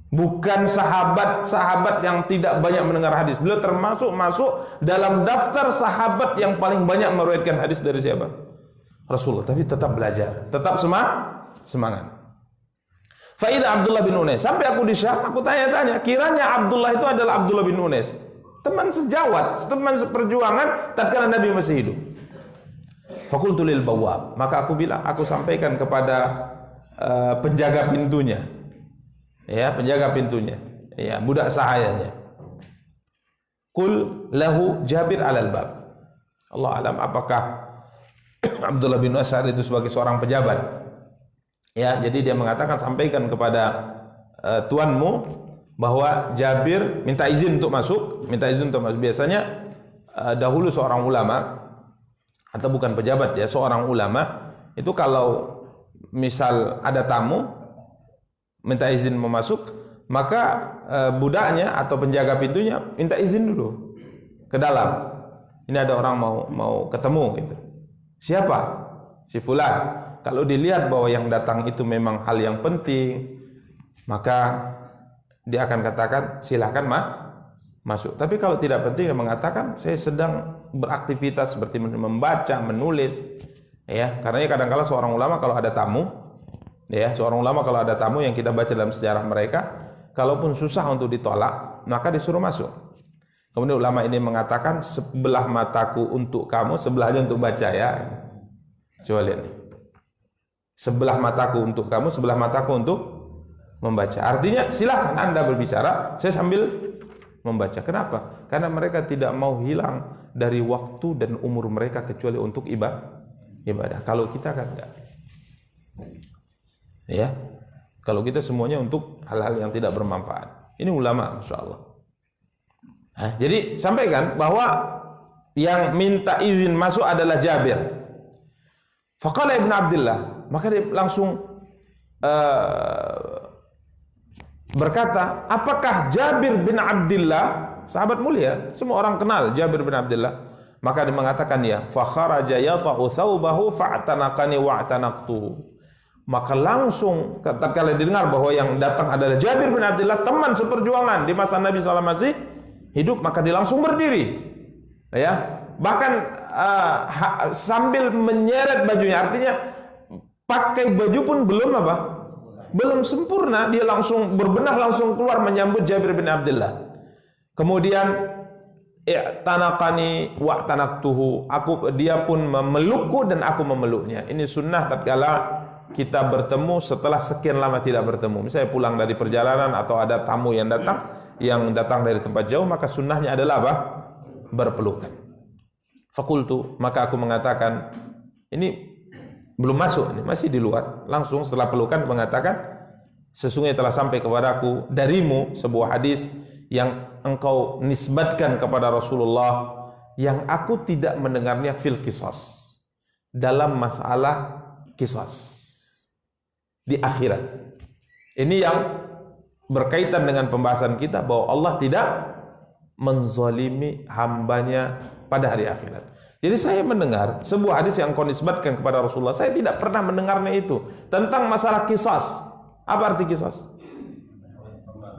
Bukan sahabat yang tidak banyak mendengar hadis. Beliau masuk dalam daftar sahabat yang paling banyak meriwayatkan hadis dari siapa? Rasulullah. Tapi tetap belajar, tetap semangat. Faidah Abdullah bin Unais. Sampai aku di Syam, aku tanya-tanya, kiranya Abdullah itu adalah Abdullah bin Unais, teman sejawat, teman seperjuangan tatkala Nabi masih hidup. Fakultu lil bawwab, maka aku sampaikan kepada penjaga pintunya. Ya, penjaga pintunya. Ya, budak sahayanya. Qul lahu Jabir alal bab. Allah alam apakah Abdullah bin As'ad itu sebagai seorang pejabat. Ya, jadi dia mengatakan sampaikan kepada tuanmu bahwa Jabir minta izin untuk masuk, Biasanya dahulu seorang ulama atau bukan pejabat ya, seorang ulama itu kalau misal ada tamu minta izin mau masuk, maka budaknya atau penjaga pintunya minta izin dulu. ke dalam. Ini ada orang mau ketemu gitu. Siapa? Si fulan. Kalau dilihat bahwa yang datang itu memang hal yang penting, maka dia akan katakan silahkan masuk. Tapi kalau tidak penting, dia mengatakan saya sedang beraktivitas seperti membaca, menulis, ya. Karena kadang-kala seorang ulama kalau ada tamu, ya, seorang ulama kalau ada tamu yang kita baca dalam sejarah mereka, kalaupun susah untuk ditolak, maka disuruh masuk. Kemudian ulama ini mengatakan sebelah mataku untuk kamu, sebelahnya untuk baca, ya. Coba lihat nih. Sebelah mataku untuk kamu, sebelah mataku untuk membaca. Artinya silahkan Anda berbicara, saya sambil membaca. Kenapa? Karena mereka tidak mau hilang dari waktu dan umur mereka kecuali untuk ibadah. Kalau kita kan enggak. Ya. Kalau kita semuanya untuk hal-hal yang tidak bermanfaat. Ini ulama, Masya Allah. Jadi sampaikan bahwa yang minta izin masuk adalah Jabir. Faqala Ibn Abdullah, maka dia langsung berkata, apakah Jabir bin Abdullah, sahabat mulia, semua orang kenal Jabir bin Abdullah? Maka dia mengatakan ya, fa kharaja yata'u thawbahu fa'tanaqani wa'tanaqtu. Maka langsung tatkala didengar bahwa yang datang adalah Jabir bin Abdullah, teman seperjuangan di masa Nabi SAW masih hidup, maka dia langsung berdiri, ya, bahkan sambil menyeret bajunya. Artinya pakai baju pun belum sempurna, dia langsung berbenah, langsung keluar menyambut Jabir bin Abdullah. Kemudian i'tanaqani wa tanaqtuhu, dia pun memelukku dan aku memeluknya. Ini sunnah tatkala kita bertemu setelah sekian lama tidak bertemu. Misalnya pulang dari perjalanan atau ada tamu yang datang dari tempat jauh, maka sunnahnya adalah apa? Berpelukan. Fakultu, maka aku mengatakan, ini belum masuk, ini masih di luar. Langsung setelah pelukan mengatakan, sesungguhnya telah sampai kepadaku darimu sebuah hadis yang engkau nisbatkan kepada Rasulullah, yang aku tidak mendengarnya fil qisas, dalam masalah qisas di akhirat. Ini yang berkaitan dengan pembahasan kita bahwa Allah tidak menzalimi hambanya pada hari akhirat. Jadi saya mendengar sebuah hadis yang kau nisbatkan kepada Rasulullah, saya tidak pernah mendengarnya itu tentang masalah qisas. Apa arti qisas?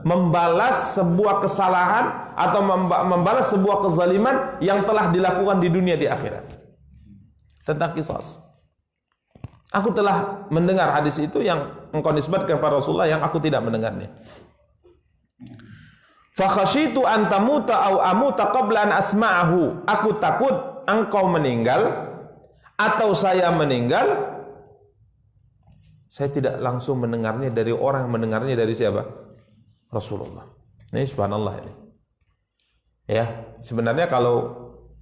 Membalas sebuah kesalahan atau membalas sebuah kezaliman yang telah dilakukan di dunia di akhirat. Tentang qisas. Aku telah mendengar hadis itu yang engkau nisbatkan kepada Rasulullah, yang aku tidak mendengarnya. Fa khasyitu an tamuta aw amuta qabla an asma'ahu. Aku takut engkau meninggal atau saya meninggal, saya tidak langsung mendengarnya dari orang yang mendengarnya dari siapa? Rasulullah. Ini subhanallah ini. Ya, sebenarnya kalau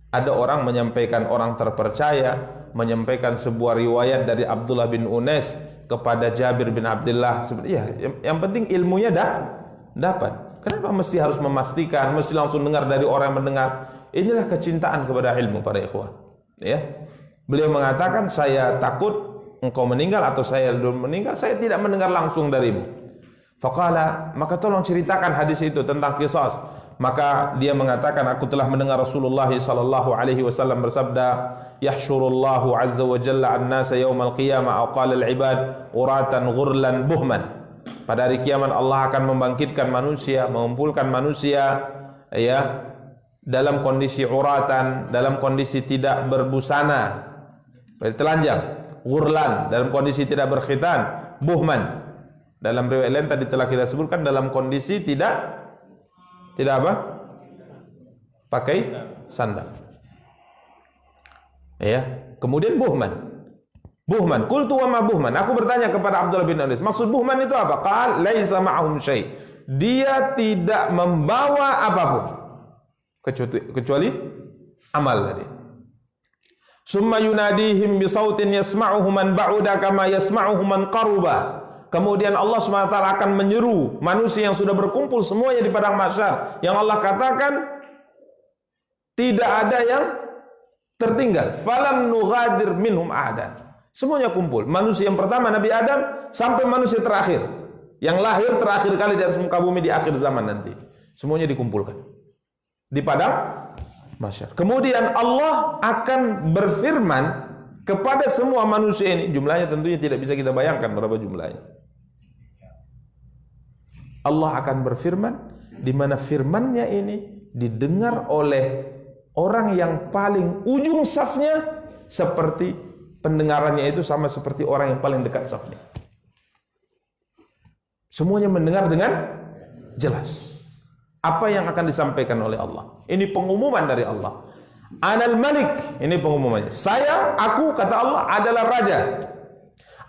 ada orang menyampaikan, orang terpercaya menyampaikan sebuah riwayat dari Abdullah bin Unais kepada Jabir bin Abdullah, ya, yang penting ilmunya dapat. Kenapa mesti harus memastikan, mesti langsung dengar dari orang yang mendengar? Inilah kecintaan kepada ilmu para ikhwah. Ya, beliau mengatakan, saya takut engkau meninggal atau saya belum meninggal, saya tidak mendengar langsung darimu. Faqala, maka tolong ceritakan hadis itu tentang qisas. Maka dia mengatakan, aku telah mendengar Rasulullah sallallahu alaihi wasallam bersabda, yahsyurullahu azza wa jalla an-nasa yaumal qiyamah, aw qala al-ibad uratan ghurlan buhman. Pada hari kiamat Allah akan membangkitkan manusia, mengumpulkan manusia, ya, dalam kondisi uratan, dalam kondisi tidak berbusana, telanjang, ghurlan, dalam kondisi tidak berkhitan, buhman. Dalam riwayat lain tadi telah kita sebutkan, dalam kondisi tidak apa? Pakai sandal. Ya, kemudian buhman. Buhman, qultu wa ma buhman? Aku bertanya kepada Abdullah bin Unais, maksud buhman itu apa? Qal laisa ma'ahum syai'. Dia tidak membawa apapun kecuali amal tadi. Summa yunadihim bi sautin yasma'uhu man ba'uda kama yasma'uhu man qaruba. Kemudian Allah SWT akan menyeru manusia yang sudah berkumpul semuanya di padang mahsyar, yang Allah katakan tidak ada yang tertinggal. Falam nughadir minhum ahada. Semuanya kumpul. Manusia yang pertama Nabi Adam sampai manusia terakhir yang lahir terakhir kali di atas muka bumi di akhir zaman nanti. Semuanya dikumpulkan di padang mahsyar. Kemudian Allah akan berfirman kepada semua manusia ini, jumlahnya tentunya tidak bisa kita bayangkan berapa jumlahnya. Allah akan berfirman, di mana firman-Nya ini didengar oleh orang yang paling ujung safnya, seperti pendengarannya itu sama seperti orang yang paling dekat safnya. Semuanya mendengar dengan jelas apa yang akan disampaikan oleh Allah. Ini pengumuman dari Allah. Anal Malik, ini pengumumannya. Saya, aku, kata Allah, adalah raja.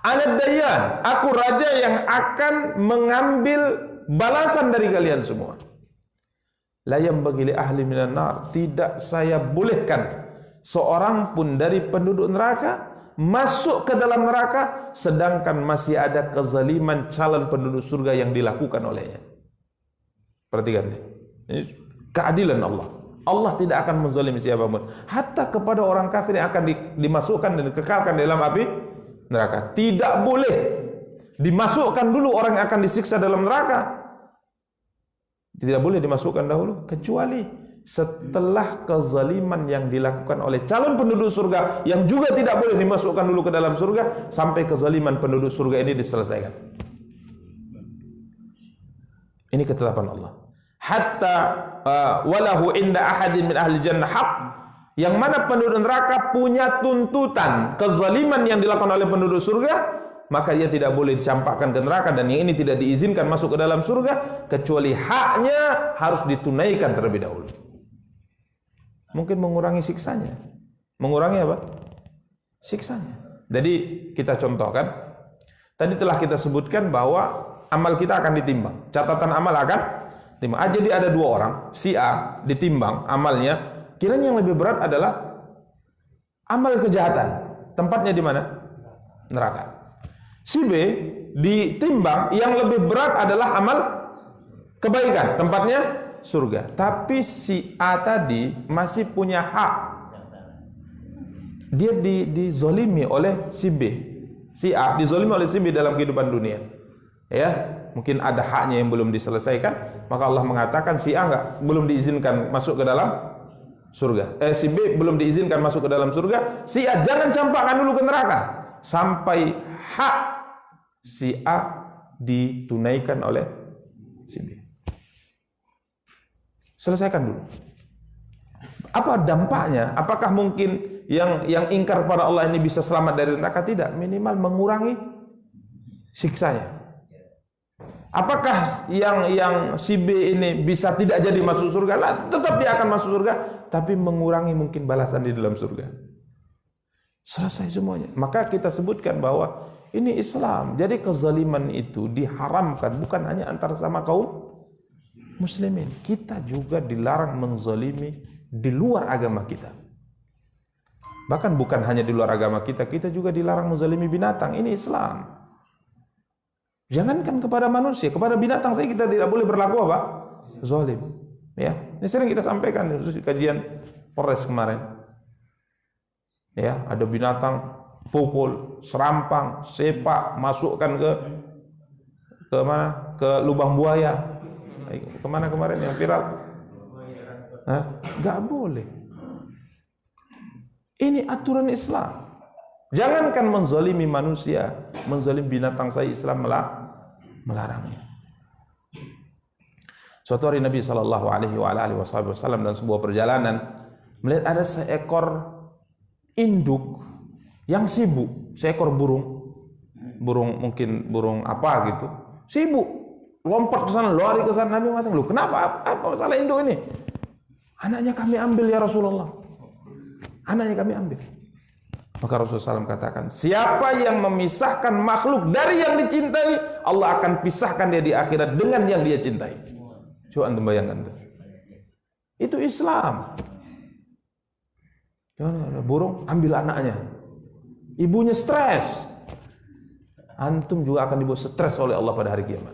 Anad Dayyan, aku raja yang akan mengambil balasan dari kalian semua. La yambaghi li ahli minan nar, tidak saya bolehkan seorang pun dari penduduk neraka masuk ke dalam neraka sedangkan masih ada kezaliman calon penduduk surga yang dilakukan olehnya. Perhatikan ini. Ini keadilan Allah. Allah tidak akan menzalimi siapapun, hatta kepada orang kafir yang akan dimasukkan dan dikekalkan dalam api neraka. Tidak boleh dimasukkan dulu orang yang akan disiksa dalam neraka. Tidak boleh dimasukkan dahulu, kecuali setelah kezaliman yang dilakukan oleh calon penduduk surga, yang juga tidak boleh dimasukkan dulu ke dalam surga sampai kezaliman penduduk surga ini diselesaikan. Ini ketetapan Allah. Hatta walahu inda ahadin min ahli jannah haq, yang mana penduduk neraka punya tuntutan kezaliman yang dilakukan oleh penduduk surga, maka ia tidak boleh dicampakkan ke neraka, dan yang ini tidak diizinkan masuk ke dalam surga kecuali haknya harus ditunaikan terlebih dahulu. Mungkin mengurangi siksanya. Mengurangi apa? Siksanya. Jadi kita contohkan, tadi telah kita sebutkan bahwa amal kita akan ditimbang. Catatan amal akan ditimbang. Jadi ada dua orang, si A ditimbang amalnya, kiranya yang lebih berat adalah amal kejahatan. Tempatnya di mana? Neraka. Si B ditimbang, yang lebih berat adalah amal kebaikan, tempatnya surga. Tapi si A tadi masih punya hak. Dia dizolimi oleh si B. Si A dizolimi oleh si B dalam kehidupan dunia. Ya, mungkin ada haknya yang belum diselesaikan, maka Allah mengatakan si A belum diizinkan masuk ke dalam surga. Si B belum diizinkan masuk ke dalam surga. Si A jangan campakkan dulu ke neraka sampai hak si A ditunaikan oleh si B. Selesaikan dulu. Apa dampaknya? Apakah mungkin yang ingkar pada Allah ini bisa selamat dari neraka? Tidak, minimal mengurangi siksanya. Apakah yang si B ini bisa tidak jadi masuk surga? Lah, tetap dia akan masuk surga, tapi mengurangi mungkin balasan di dalam surga. Selesai semuanya. Maka kita sebutkan bahwa ini Islam. Jadi kezaliman itu diharamkan bukan hanya antara sama kaum muslimin. Kita juga dilarang menzalimi di luar agama kita. Bahkan bukan hanya di luar agama kita, kita juga dilarang menzalimi binatang. Ini Islam. Jangankan kepada manusia, kepada binatang saya kita tidak boleh berlaku apa? Zalim. Ya, ini sering kita sampaikan di kajian Polres kemarin. Ya, ada binatang pukul, serampang, sepak, masukkan ke mana? Ke lubang buaya. Kemana kemarin yang viral? Gak boleh. Ini aturan Islam. Jangankan menzalimi manusia, menzalimi binatang saya Islam melarangnya. Suatu hari Nabi sallallahu alaihi wasallam dalam sebuah perjalanan melihat ada seekor induk yang sibuk, seekor burung mungkin burung apa gitu, sibuk lompat ke sana, lari ke sana. Nabi mengatakan, "Loh, kenapa? Apa masalah induk ini?" "Anaknya kami ambil ya Rasulullah. Anaknya kami ambil." Maka Rasulullah SAW katakan, siapa yang memisahkan makhluk dari yang dicintai, Allah akan pisahkan dia di akhirat dengan yang dia cintai. Coba antum bayangkan. Itu Islam. Jangan ada burung, ambil anaknya. Ibunya stres. Antum juga akan dibuat stres oleh Allah pada hari kiamat.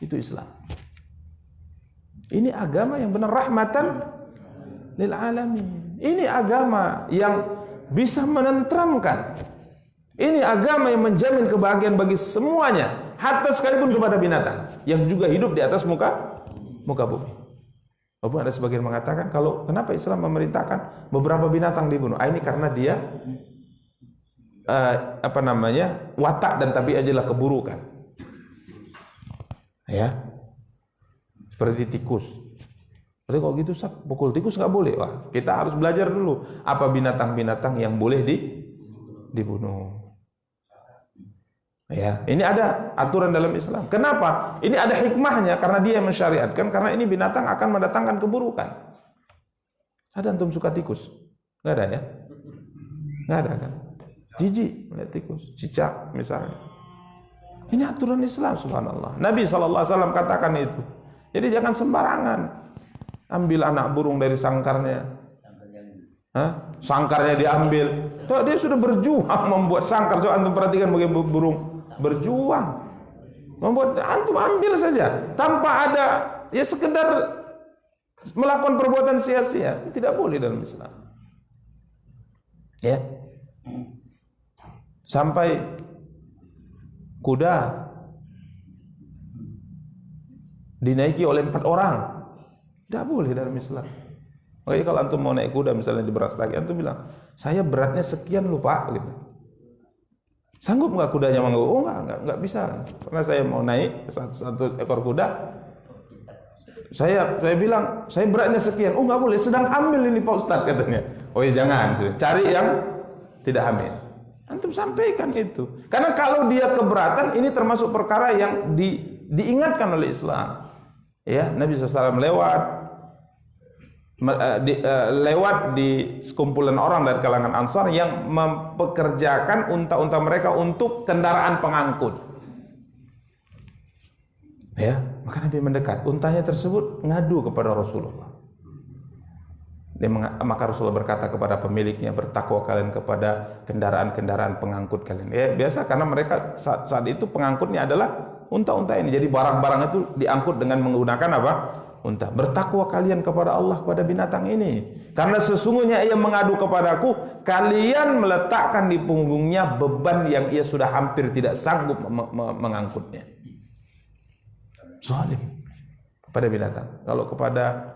Itu Islam. Ini agama yang benar, rahmatan lil alamin. Ini agama yang bisa menenteramkan. Ini agama yang menjamin kebahagiaan bagi semuanya, hatta sekalipun kepada binatang yang juga hidup di atas muka bumi. Walaupun ada sebagian mengatakan kalau kenapa Islam memerintahkan beberapa binatang dibunuh? Ini karena dia watak dan tabiat adalah keburukan. Ya. Seperti tikus. Jadi kalau gitu pukul tikus nggak boleh. Wah, kita harus belajar dulu apa binatang-binatang yang boleh dibunuh. Ya, ini ada aturan dalam Islam. Kenapa? Ini ada hikmahnya karena dia yang mensyariatkan, karena ini binatang akan mendatangkan keburukan. Ada antum suka tikus? Enggak ada ya? Enggak ada kan? Jijik melihat tikus, cicak misalnya. Ini aturan Islam, subhanallah. Nabi SAW katakan itu. Jadi jangan sembarangan ambil anak burung dari sangkarnya. Sangkarnya diambil. Tuh, dia sudah berjuang membuat sangkar. Coba antum perhatikan bagaimana burung berjuang membuat, antum ambil saja tanpa ada ya sekedar melakukan perbuatan sia-sia. Tidak boleh dalam Islam. Ya. Sampai kuda dinaiki oleh 4 orang. Tidak boleh dalam Islam. Makanya kalau antum mau naik kuda misalnya di beras lagi, antum bilang, saya beratnya sekian lho Pak, gitu. Sanggup nggak kudanya manggu? Oh nggak bisa. Karena saya mau naik satu ekor kuda, saya bilang saya beratnya sekian. Oh nggak boleh, sedang hamil ini Pak Ustadz, katanya. Oh ya jangan, cari yang tidak hamil. Antum sampaikan itu. Karena kalau dia keberatan, ini termasuk perkara yang diingatkan oleh Islam. Ya, Nabi SAW lewat di sekumpulan orang dari kalangan Ansar yang mempekerjakan unta-unta mereka untuk kendaraan pengangkut. Ya, maka Nabi mendekat. Untanya tersebut ngadu kepada Rasulullah. Maka Rasulullah berkata kepada pemiliknya, bertakwa kalian kepada kendaraan-kendaraan pengangkut kalian. Ya, biasa karena mereka saat itu pengangkutnya adalah unta-unta ini. Jadi barang-barang itu diangkut dengan menggunakan apa? Unta. Bertakwa kalian kepada Allah, kepada binatang ini, karena sesungguhnya ia mengadu kepadaku, kalian meletakkan di punggungnya beban yang ia sudah hampir tidak sanggup mengangkutnya. Zalim kepada binatang. Kalau kepada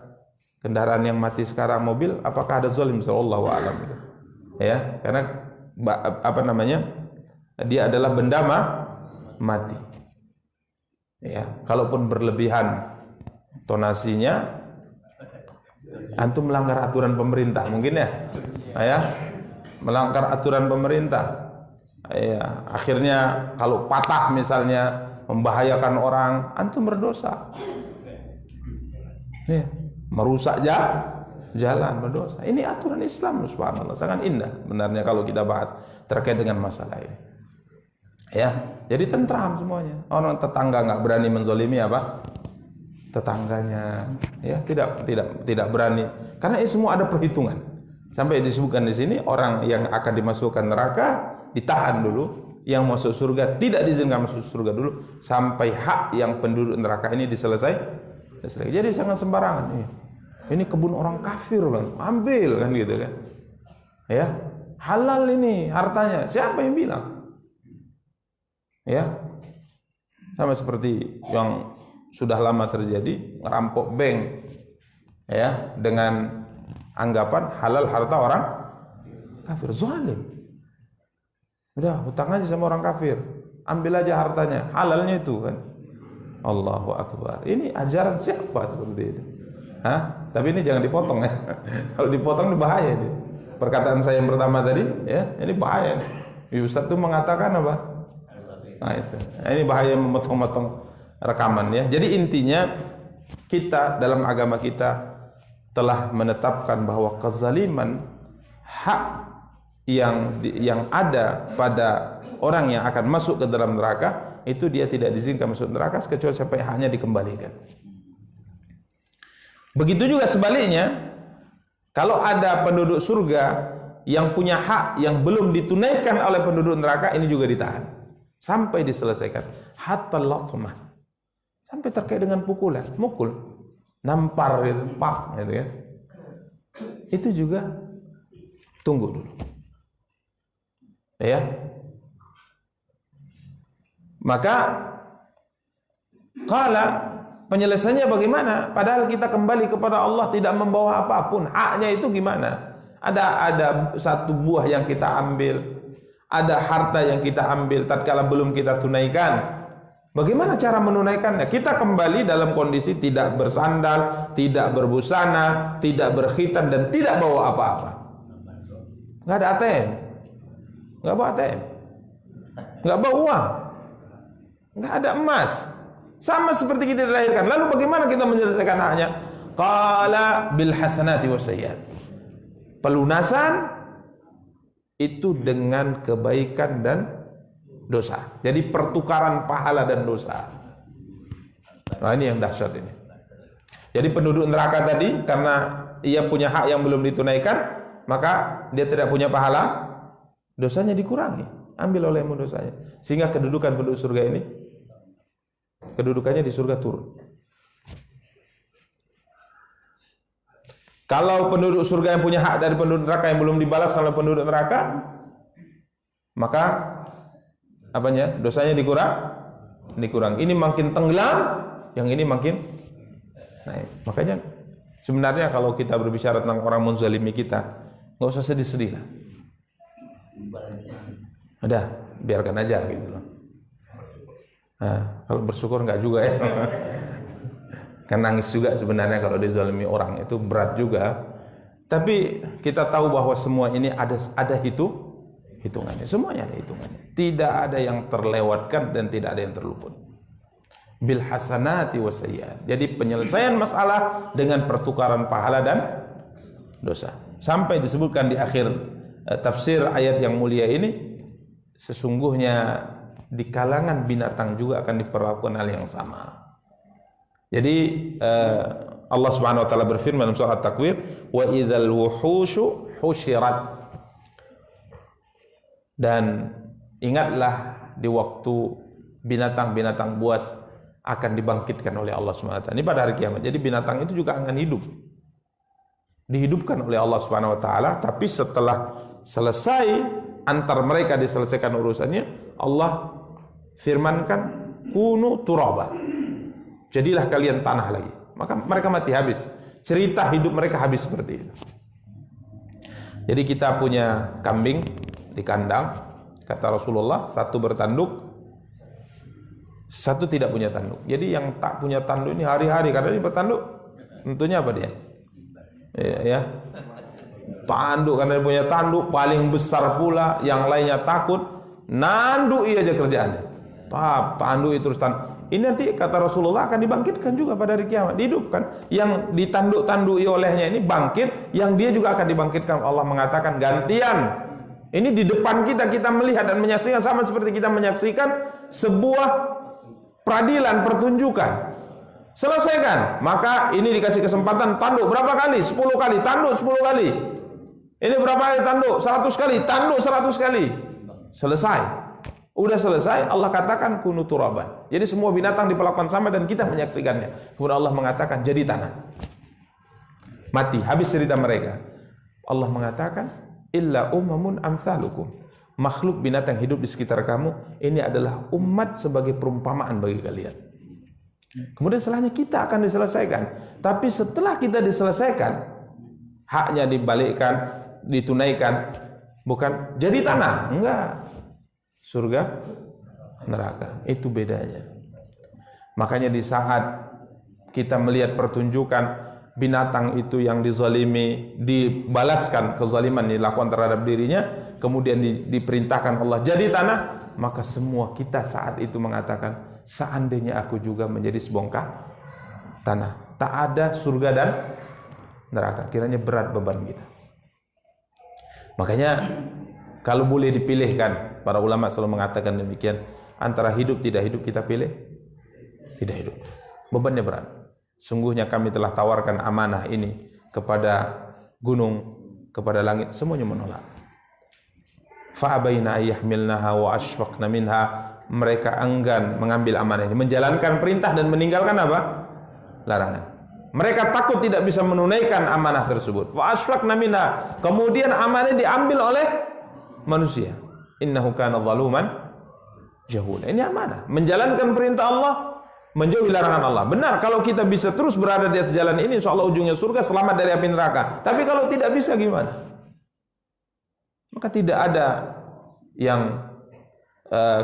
kendaraan yang mati sekarang, mobil, apakah ada zalim? Wallahu a'lam. Ya, karena dia adalah benda mati. Ya, kalaupun berlebihan tonasinya, antum melanggar aturan pemerintah mungkin ya, melanggar aturan pemerintah. Ya, akhirnya kalau patah misalnya membahayakan orang, antum berdosa. Ya, merusak jalan, berdosa. Ini aturan Islam, subhanallah, sangat indah benarnya kalau kita bahas terkait dengan masalah ini. Ya, jadi tentram semuanya. Orang tetangga nggak berani menzolimi apa? Tetangganya, ya tidak berani, karena ini semua ada perhitungan. Sampai disebutkan di sini orang yang akan dimasukkan neraka ditahan dulu, yang masuk surga tidak diizinkan masuk surga dulu sampai hak yang penduduk neraka ini diselesaikan. Jadi sangat sembarangan. Ini kebun orang kafir kan, ambil kan gitu kan? Ya, halal ini hartanya. Siapa yang bilang? Ya, sama seperti yang sudah lama terjadi, ngerampok bank ya dengan anggapan halal harta orang kafir. Zalim. Udah hutang aja sama orang kafir, ambil aja hartanya, halalnya itu kan. Allahu Akbar. Ini ajaran siapa seperti itu? Tapi ini jangan dipotong ya. Kalau dipotong ini bahaya nih. Perkataan saya yang pertama tadi ya, ini bahaya. Ustaz tuh mengatakan apa? Nah itu. Ini bahaya memotong-motong rekaman ya. Jadi intinya kita dalam agama kita telah menetapkan bahwa kezaliman, hak yang ada pada orang yang akan masuk ke dalam neraka itu dia tidak diizinkan masuk neraka kecuali sampai haknya dikembalikan. Begitu juga sebaliknya, kalau ada penduduk surga yang punya hak yang belum ditunaikan oleh penduduk neraka, ini juga ditahan sampai diselesaikan. Hatta latmah, sampai terkait dengan pukulan, mukul, nampar gitu, pak gitu ya. Itu juga tunggu dulu. Ya. Maka qala Penyelesaiannya bagaimana? Padahal kita kembali kepada Allah tidak membawa apapun. Haknya itu gimana? Ada satu buah yang kita ambil, ada harta yang kita ambil tatkala belum kita tunaikan. Bagaimana cara menunaikannya? Kita kembali dalam kondisi tidak bersandal, tidak berbusana, tidak berkhitan, dan tidak bawa apa-apa. Nggak ada ATM, nggak bawa ATM, nggak bawa uang, nggak ada emas. Sama seperti kita dilahirkan. Lalu bagaimana kita menyelesaikan haknya? Qala bil hasanati was sayyiat. Pelunasan itu dengan kebaikan dan dosa. Jadi pertukaran pahala dan dosa. Nah, ini yang dahsyat ini. Jadi penduduk neraka tadi karena ia punya hak yang belum ditunaikan, maka dia tidak punya pahala, dosanya dikurangi, ambil olehmu dosanya. Sehingga kedudukan penduduk surga ini, kedudukannya di surga turun. Kalau penduduk surga yang punya hak dari penduduk neraka yang belum dibalas oleh penduduk neraka, maka apanya? Dosanya dikurang. Ini makin tenggelam, yang ini makin naik. Makanya sebenarnya kalau kita berbicara tentang orang menzalimi kita, nggak usah sedih-sedih lah. Udah, biarkan aja gitu loh. Nah, kalau bersyukur nggak juga ya. Kan nangis juga sebenarnya kalau dizalimi orang, itu berat juga. Tapi kita tahu bahwa semua ini ada hitungannya. Semuanya ada hitungannya. Tidak ada yang terlewatkan dan tidak ada yang terluput. Bil hasanati was sayyiat. Jadi penyelesaian masalah dengan pertukaran pahala dan dosa. Sampai disebutkan di akhir tafsir ayat yang mulia ini, sesungguhnya di kalangan binatang juga akan diperlakukan hal yang sama. Jadi Allah Subhanahu wa taala berfirman dalam surah At-Takwir, wa idzal wuhushu husyirat. Dan ingatlah di waktu binatang-binatang buas akan dibangkitkan oleh Allah Subhanahu wa taala. Ini pada hari kiamat. Jadi binatang itu juga akan hidup. Dihidupkan oleh Allah Subhanahu wa taala, tapi setelah selesai antar mereka diselesaikan urusannya, Allah firmankan kunu turaba. Jadilah kalian tanah lagi. Maka mereka mati habis. Cerita hidup mereka habis seperti itu. Jadi kita punya kambing di kandang, kata Rasulullah, satu bertanduk, satu tidak punya tanduk. Jadi yang tak punya tanduk ini hari-hari karena ini bertanduk, tentunya apa dia? Ya. Tanduk, karena dia punya tanduk paling besar pula, yang lainnya takut, nanduk ia aja kerjaannya. Tanduk itu terus tanduk. Ini nanti kata Rasulullah akan dibangkitkan juga pada hari kiamat, dihidupkan. Yang ditanduk-tandui olehnya ini bangkit, yang dia juga akan dibangkitkan. Allah mengatakan gantian. Ini di depan kita melihat dan menyaksikan, sama seperti kita menyaksikan sebuah peradilan, pertunjukan. Selesaikan, maka ini dikasih kesempatan tanduk berapa kali? 10 kali, tanduk 10 kali. Ini berapa kali tanduk? 100 kali, tanduk 100 kali. Selesai. Udah selesai, Allah katakan kunu turaban. Jadi semua binatang diperlakukan sama dan kita menyaksikannya. Kemudian Allah mengatakan jadi tanah. Mati, habis cerita mereka. Allah mengatakan illa umamun amsalukum. Makhluk binatang hidup di sekitar kamu, ini adalah umat sebagai perumpamaan bagi kalian. Kemudian setelahnya kita akan diselesaikan. Tapi setelah kita diselesaikan, haknya dibalikkan, ditunaikan, bukan jadi tanah, enggak. Surga, neraka, itu bedanya. Makanya di saat kita melihat pertunjukan binatang itu yang dizalimi, dibalaskan kezaliman yang dilakukan terhadap dirinya, kemudian diperintahkan Allah jadi tanah, maka semua kita saat itu mengatakan, seandainya aku juga menjadi sebongkah tanah, tak ada surga dan neraka, kiranya berat beban kita. Makanya kalau boleh dipilihkan, para ulama selalu mengatakan demikian, antara hidup tidak hidup, kita pilih tidak hidup. Bebannya berat. Sungguhnya kami telah tawarkan amanah ini kepada gunung, kepada langit, semuanya menolak. Fa'abaina ayyahmilnaha wa ashfaqna minha. Mereka enggan mengambil amanah ini, menjalankan perintah dan meninggalkan apa? Larangan. Mereka takut tidak bisa menunaikan amanah tersebut. Wa ashfaqna minha. Kemudian amanah diambil oleh manusia. Innahu kana zaluman jahula. Ini amanah. Menjalankan perintah Allah menjauhi larangan Allah. Benar, kalau kita bisa terus berada di atas jalan ini, insya Allah ujungnya surga, selamat dari api neraka. Tapi kalau tidak bisa gimana? Maka tidak ada yang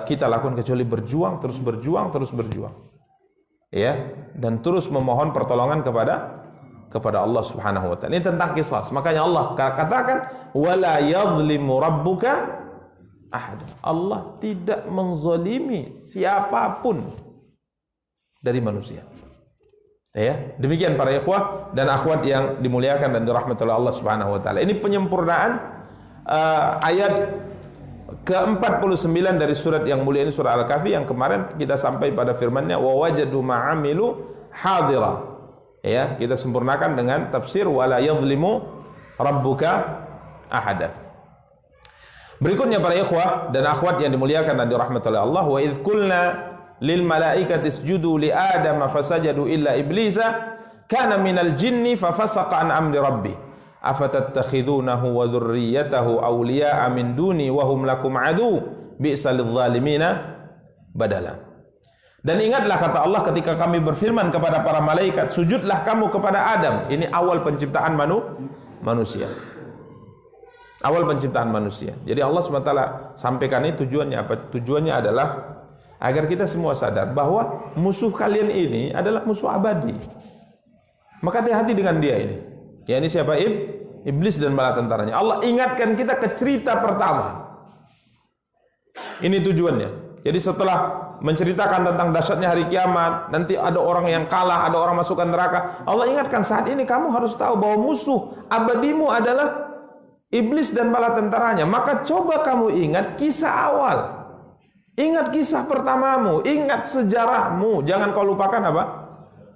kita lakukan kecuali berjuang, terus berjuang, terus berjuang. Ya, dan terus memohon pertolongan kepada Allah Subhanahu wa taala. Ini tentang qisas. Makanya Allah katakan wala yadhlimu rabbuka ahad. Allah tidak menzalimi siapapun dari manusia. Ya, demikian para ikhwah dan akhwat yang dimuliakan dan dirahmati oleh Allah Subhanahu wa taala. Ini penyempurnaan ayat ke-49 dari surat yang mulia ini, surah Al-Kahfi, yang kemarin kita sampai pada firman-Nya wa wajadu ma'amilu hadira. Ya, kita sempurnakan dengan tafsir wala yadhlimu rabbuka ahada. Berikutnya para ikhwah dan akhwat yang dimuliakan dan dirahmati oleh Allah, wa idz qulna lil malaikati isjudu li adama fasajadu illa iblisa kana minal jinni fafasaqa an amri rabbih afatattakhidunahu wa dzurriyyatahu awliya'a min duni wa hum lakum adu bi'sal lidzalimina badala. Dan ingatlah kata Allah ketika kami berfirman kepada para malaikat, sujudlah kamu kepada Adam. Ini awal penciptaan manusia. Awal penciptaan manusia. Jadi Allah SWT sampaikan ini tujuannya apa? Tujuannya adalah agar kita semua sadar bahwa musuh kalian ini adalah musuh abadi. Maka hati-hati dengan dia ini. Ya, ini siapa? Iblis dan bala tentaranya. Allah ingatkan kita ke cerita pertama. Ini tujuannya. Jadi setelah menceritakan tentang dahsyatnya hari kiamat, nanti ada orang yang kalah, ada orang masukkan neraka, Allah ingatkan saat ini kamu harus tahu bahwa musuh abadimu adalah iblis dan bala tentaranya. Maka coba kamu ingat kisah awal, ingat kisah pertamamu, ingat sejarahmu. Jangan kau lupakan apa?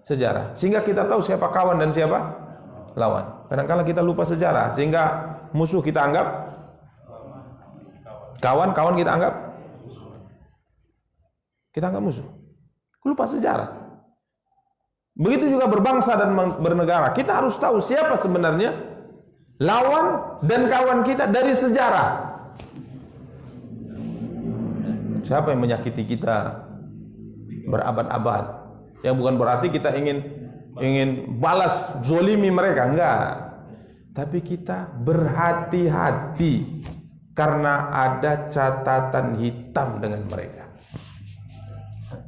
Sejarah. Sehingga kita tahu siapa kawan dan siapa lawan. Kadang-kadang kita lupa sejarah, sehingga musuh kita anggap kawan, kawan kita anggap musuh. Lupa sejarah. Begitu juga berbangsa dan bernegara. Kita harus tahu siapa sebenarnya lawan dan kawan kita dari sejarah. Siapa yang menyakiti kita berabad-abad? Yang bukan berarti kita ingin balas zolimi mereka, enggak. Tapi kita berhati-hati karena ada catatan hitam dengan mereka.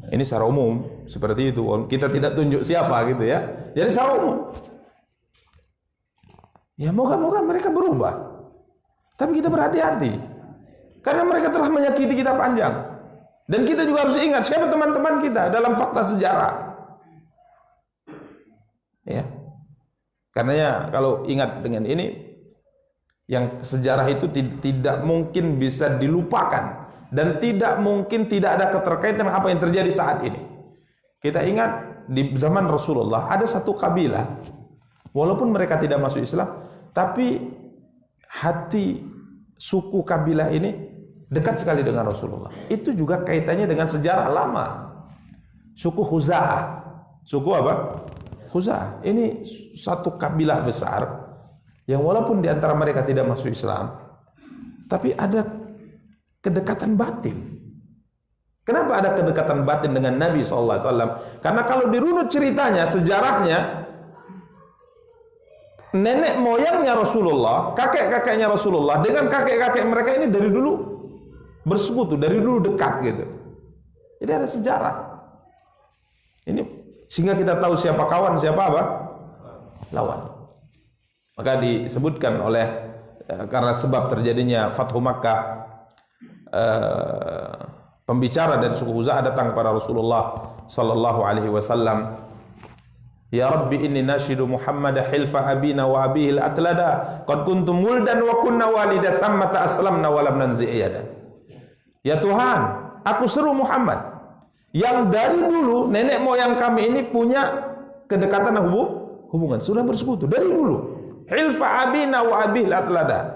Ini secara umum seperti itu. Kita tidak tunjuk siapa gitu ya. Jadi secara umum. Ya moga-moga mereka berubah. Tapi kita berhati-hati. Karena mereka telah menyakiti kita panjang. Dan kita juga harus ingat siapa teman-teman kita dalam fakta sejarah. Ya. Karenanya kalau ingat dengan ini, yang sejarah itu tidak mungkin bisa dilupakan. Dan tidak mungkin tidak ada keterkaitan apa yang terjadi saat ini. Kita ingat di zaman Rasulullah ada satu kabilah, walaupun mereka tidak masuk Islam, tapi hati suku kabilah ini dekat sekali dengan Rasulullah. Itu juga kaitannya dengan sejarah lama. Suku Khuza'ah. Suku apa? Khuza'ah. Ini satu kabilah besar yang walaupun di antara mereka tidak masuk Islam, tapi ada kedekatan batin. Kenapa ada kedekatan batin dengan Nabi SAW? Karena kalau dirunut ceritanya, sejarahnya, nenek moyangnya Rasulullah, kakek-kakeknya Rasulullah dengan kakek-kakek mereka ini dari dulu bersekutu, dari dulu dekat gitu. Jadi ada sejarah. Ini sehingga kita tahu siapa kawan, siapa apa? Lawan. Maka disebutkan oleh karena sebab terjadinya Fathu Makkah, pembicara dari suku Khuza'ah datang kepada Rasulullah sallallahu alaihi wasallam, ya Rabbi inni nashidu Muhammad hilfa abina wa abihi al-atlada qad kuntum muldan wa kunna walida thammata aslamna wa lam nanzi iyada. Ya Tuhan, aku seru Muhammad yang dari dulu nenek moyang kami ini punya kedekatan hubungan, sudah bersekutu dari dulu. Hilfa abina wa abihi al-atlada.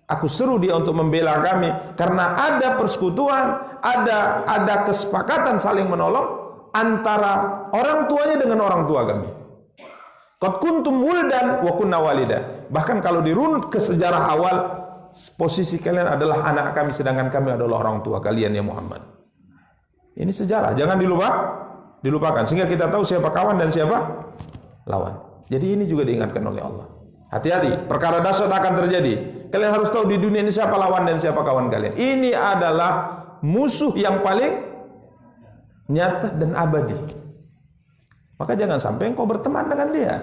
Aku seru dia untuk membela kami karena ada persekutuan, ada kesepakatan saling menolong antara orang tuanya dengan orang tua kami. Qad kuntum wuldan wa kunna walida. Bahkan kalau dirunut ke sejarah awal, posisi kalian adalah anak kami sedangkan kami adalah orang tua kalian ya Muhammad. Ini sejarah, jangan dilupakan, sehingga kita tahu siapa kawan dan siapa lawan. Jadi ini juga diingatkan oleh Allah. Hati-hati, perkara dahsyat akan terjadi. Kalian harus tahu di dunia ini siapa lawan dan siapa kawan kalian. Ini adalah musuh yang paling nyata dan abadi. Maka jangan sampai engkau berteman dengan dia.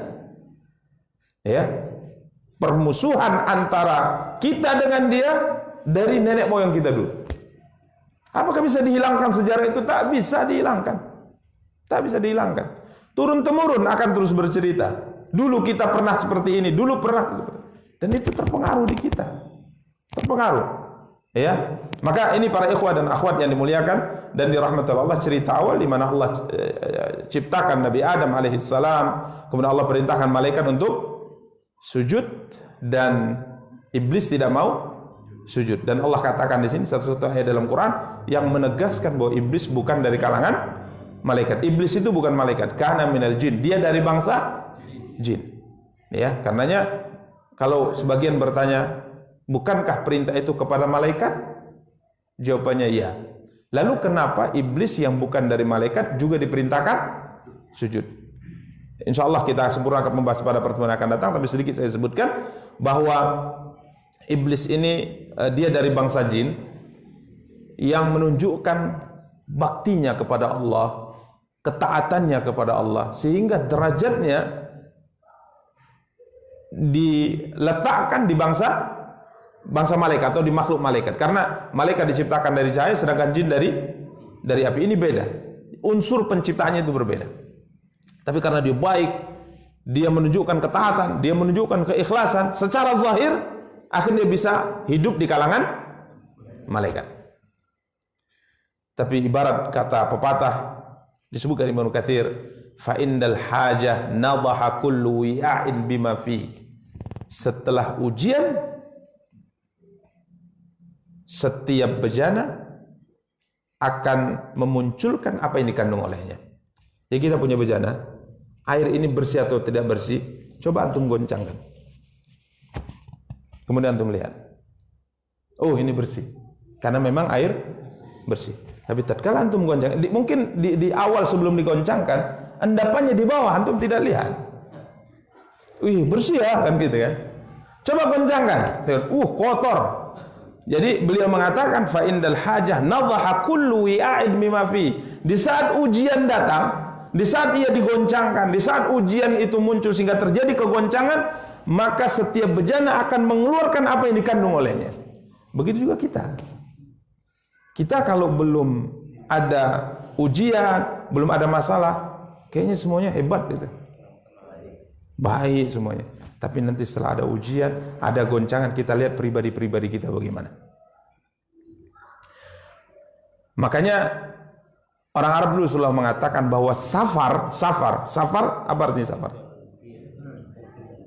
Ya, permusuhan antara kita dengan dia dari nenek moyang kita dulu. Apakah bisa dihilangkan sejarah itu? Tak bisa dihilangkan. Tak bisa dihilangkan. Turun temurun akan terus bercerita. Dulu kita pernah seperti ini, dulu pernah seperti ini. Dan itu terpengaruh di kita. Terpengaruh. Ya. Maka ini para ikhwah dan akhwat yang dimuliakan dan dirahmati Allah, cerita awal di mana Allah ciptakan Nabi Adam alaihissalam, kemudian Allah perintahkan malaikat untuk sujud dan iblis tidak mau sujud. Dan Allah katakan di sini satu-satu ayat dalam Quran yang menegaskan bahwa iblis bukan dari kalangan malaikat. Iblis itu bukan malaikat, kana minal jin. Dia dari bangsa jin. Ya, karenanya kalau sebagian bertanya, bukankah perintah itu kepada malaikat? Jawabannya iya. Lalu kenapa iblis yang bukan dari malaikat juga diperintahkan sujud? InsyaAllah kita sempurna akan membahas pada pertemuan yang akan datang, tapi sedikit saya sebutkan bahwa iblis ini dia dari bangsa jin yang menunjukkan baktinya kepada Allah, ketaatannya kepada Allah, sehingga derajatnya diletakkan di bangsa malaikat atau di makhluk malaikat. Karena malaikat diciptakan dari cahaya, sedangkan jin dari api. Ini beda. Unsur penciptaannya itu berbeda. Tapi karena dia baik, dia menunjukkan ketaatan, dia menunjukkan keikhlasan, secara zahir akhirnya bisa hidup di kalangan malaikat. Tapi ibarat kata pepatah disebutkan Ibnu Katsir, fa indal hajah nadaha kullu wi'ain bima fi. Setelah ujian, setiap bejana akan memunculkan apa yang dikandung olehnya. Jadi kita punya bejana, air ini bersih atau tidak bersih, coba antum goncangkan. Kemudian antum lihat, oh ini bersih, karena memang air bersih. Tapi tatkala antum goncang, mungkin di awal sebelum digoncangkan, endapannya di bawah antum tidak lihat. Wih bersih ya, kan gitu kan. Coba goncangkan, kotor. Jadi beliau mengatakan fa indal hajah nadhaha kullu wi'a'in mimma fi. Di saat ujian datang, di saat ia digoncangkan, di saat ujian itu muncul sehingga terjadi kegoncangan, maka setiap bejana akan mengeluarkan apa yang dikandung olehnya. Begitu juga kita. Kita kalau belum ada ujian, belum ada masalah, kayaknya semuanya hebat gitu. Baik semuanya. Tapi nanti setelah ada ujian, ada goncangan, kita lihat pribadi-pribadi kita bagaimana. Makanya orang Arab dulu selalu mengatakan bahwa safar apa artinya safar?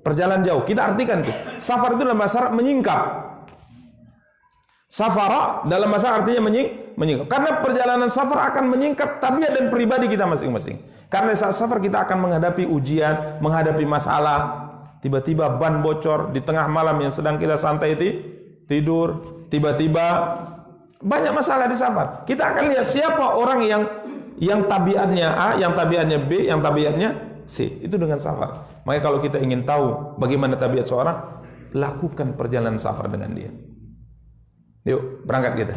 Perjalanan jauh. Kita artikan tuh. Safar itu dalam bahasa Arab menyingkap. Safara dalam bahasa artinya menyingkap. Karena perjalanan safar akan menyingkap tabiat dan pribadi kita masing-masing. Karena saat safar kita akan menghadapi ujian, menghadapi masalah. Tiba-tiba ban bocor di tengah malam yang sedang kita santai tidur, tiba-tiba banyak masalah di safar. Kita akan lihat siapa orang yang tabiatnya A, yang tabiatnya B, yang tabiatnya C. Itu dengan safar. Makanya kalau kita ingin tahu bagaimana tabiat seorang, lakukan perjalanan safar dengan dia. Yuk, berangkat kita.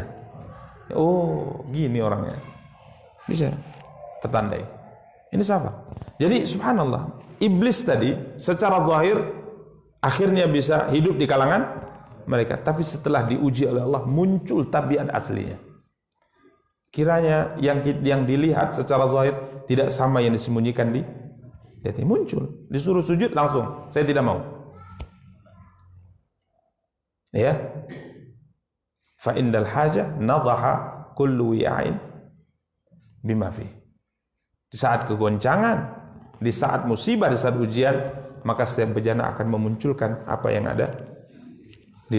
Oh, gini orangnya. Bisa tertandai. Ini safar. Jadi subhanallah, iblis tadi secara zahir akhirnya bisa hidup di kalangan mereka, tapi setelah diuji oleh Allah muncul tabiat aslinya. Kiranya yang dilihat secara zahir tidak sama yang disembunyikan di hati. Muncul, disuruh sujud langsung, saya tidak mau. Ya. Fa indal hajah nadhaha kullu wi'ain bima fi. Di saat kegoncangan, di saat musibah, di saat ujian, maka setiap bejana akan memunculkan apa yang ada di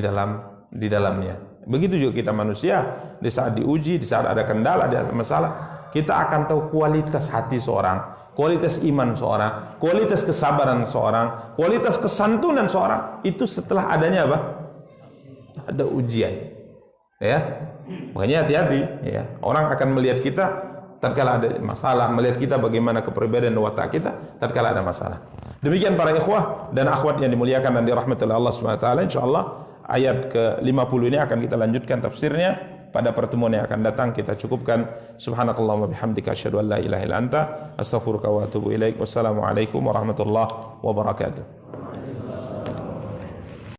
dalamnya. Begitu juga kita manusia, di saat diuji, di saat ada kendala, ada masalah, kita akan tahu kualitas hati seorang, kualitas iman seorang, kualitas kesabaran seorang, kualitas kesantunan seorang, itu setelah adanya apa? Ada ujian. Ya. Makanya hati-hati ya. Orang akan melihat kita tatkala ada masalah, melihat kita bagaimana kepribadian dan watak kita tatkala ada masalah. Demikian para ikhwah dan akhwat yang dimuliakan dan dirahmati oleh Allah Subhanahu wa taala, insyaallah ayat ke-50 ini akan kita lanjutkan tafsirnya pada pertemuan yang akan datang. Kita cukupkan. Subhanakallahumma bihamdika asyhadu an la ilaha illa anta astaghfiruka wa atubu ilaik. Wassalamualaikum warahmatullahi wabarakatuh.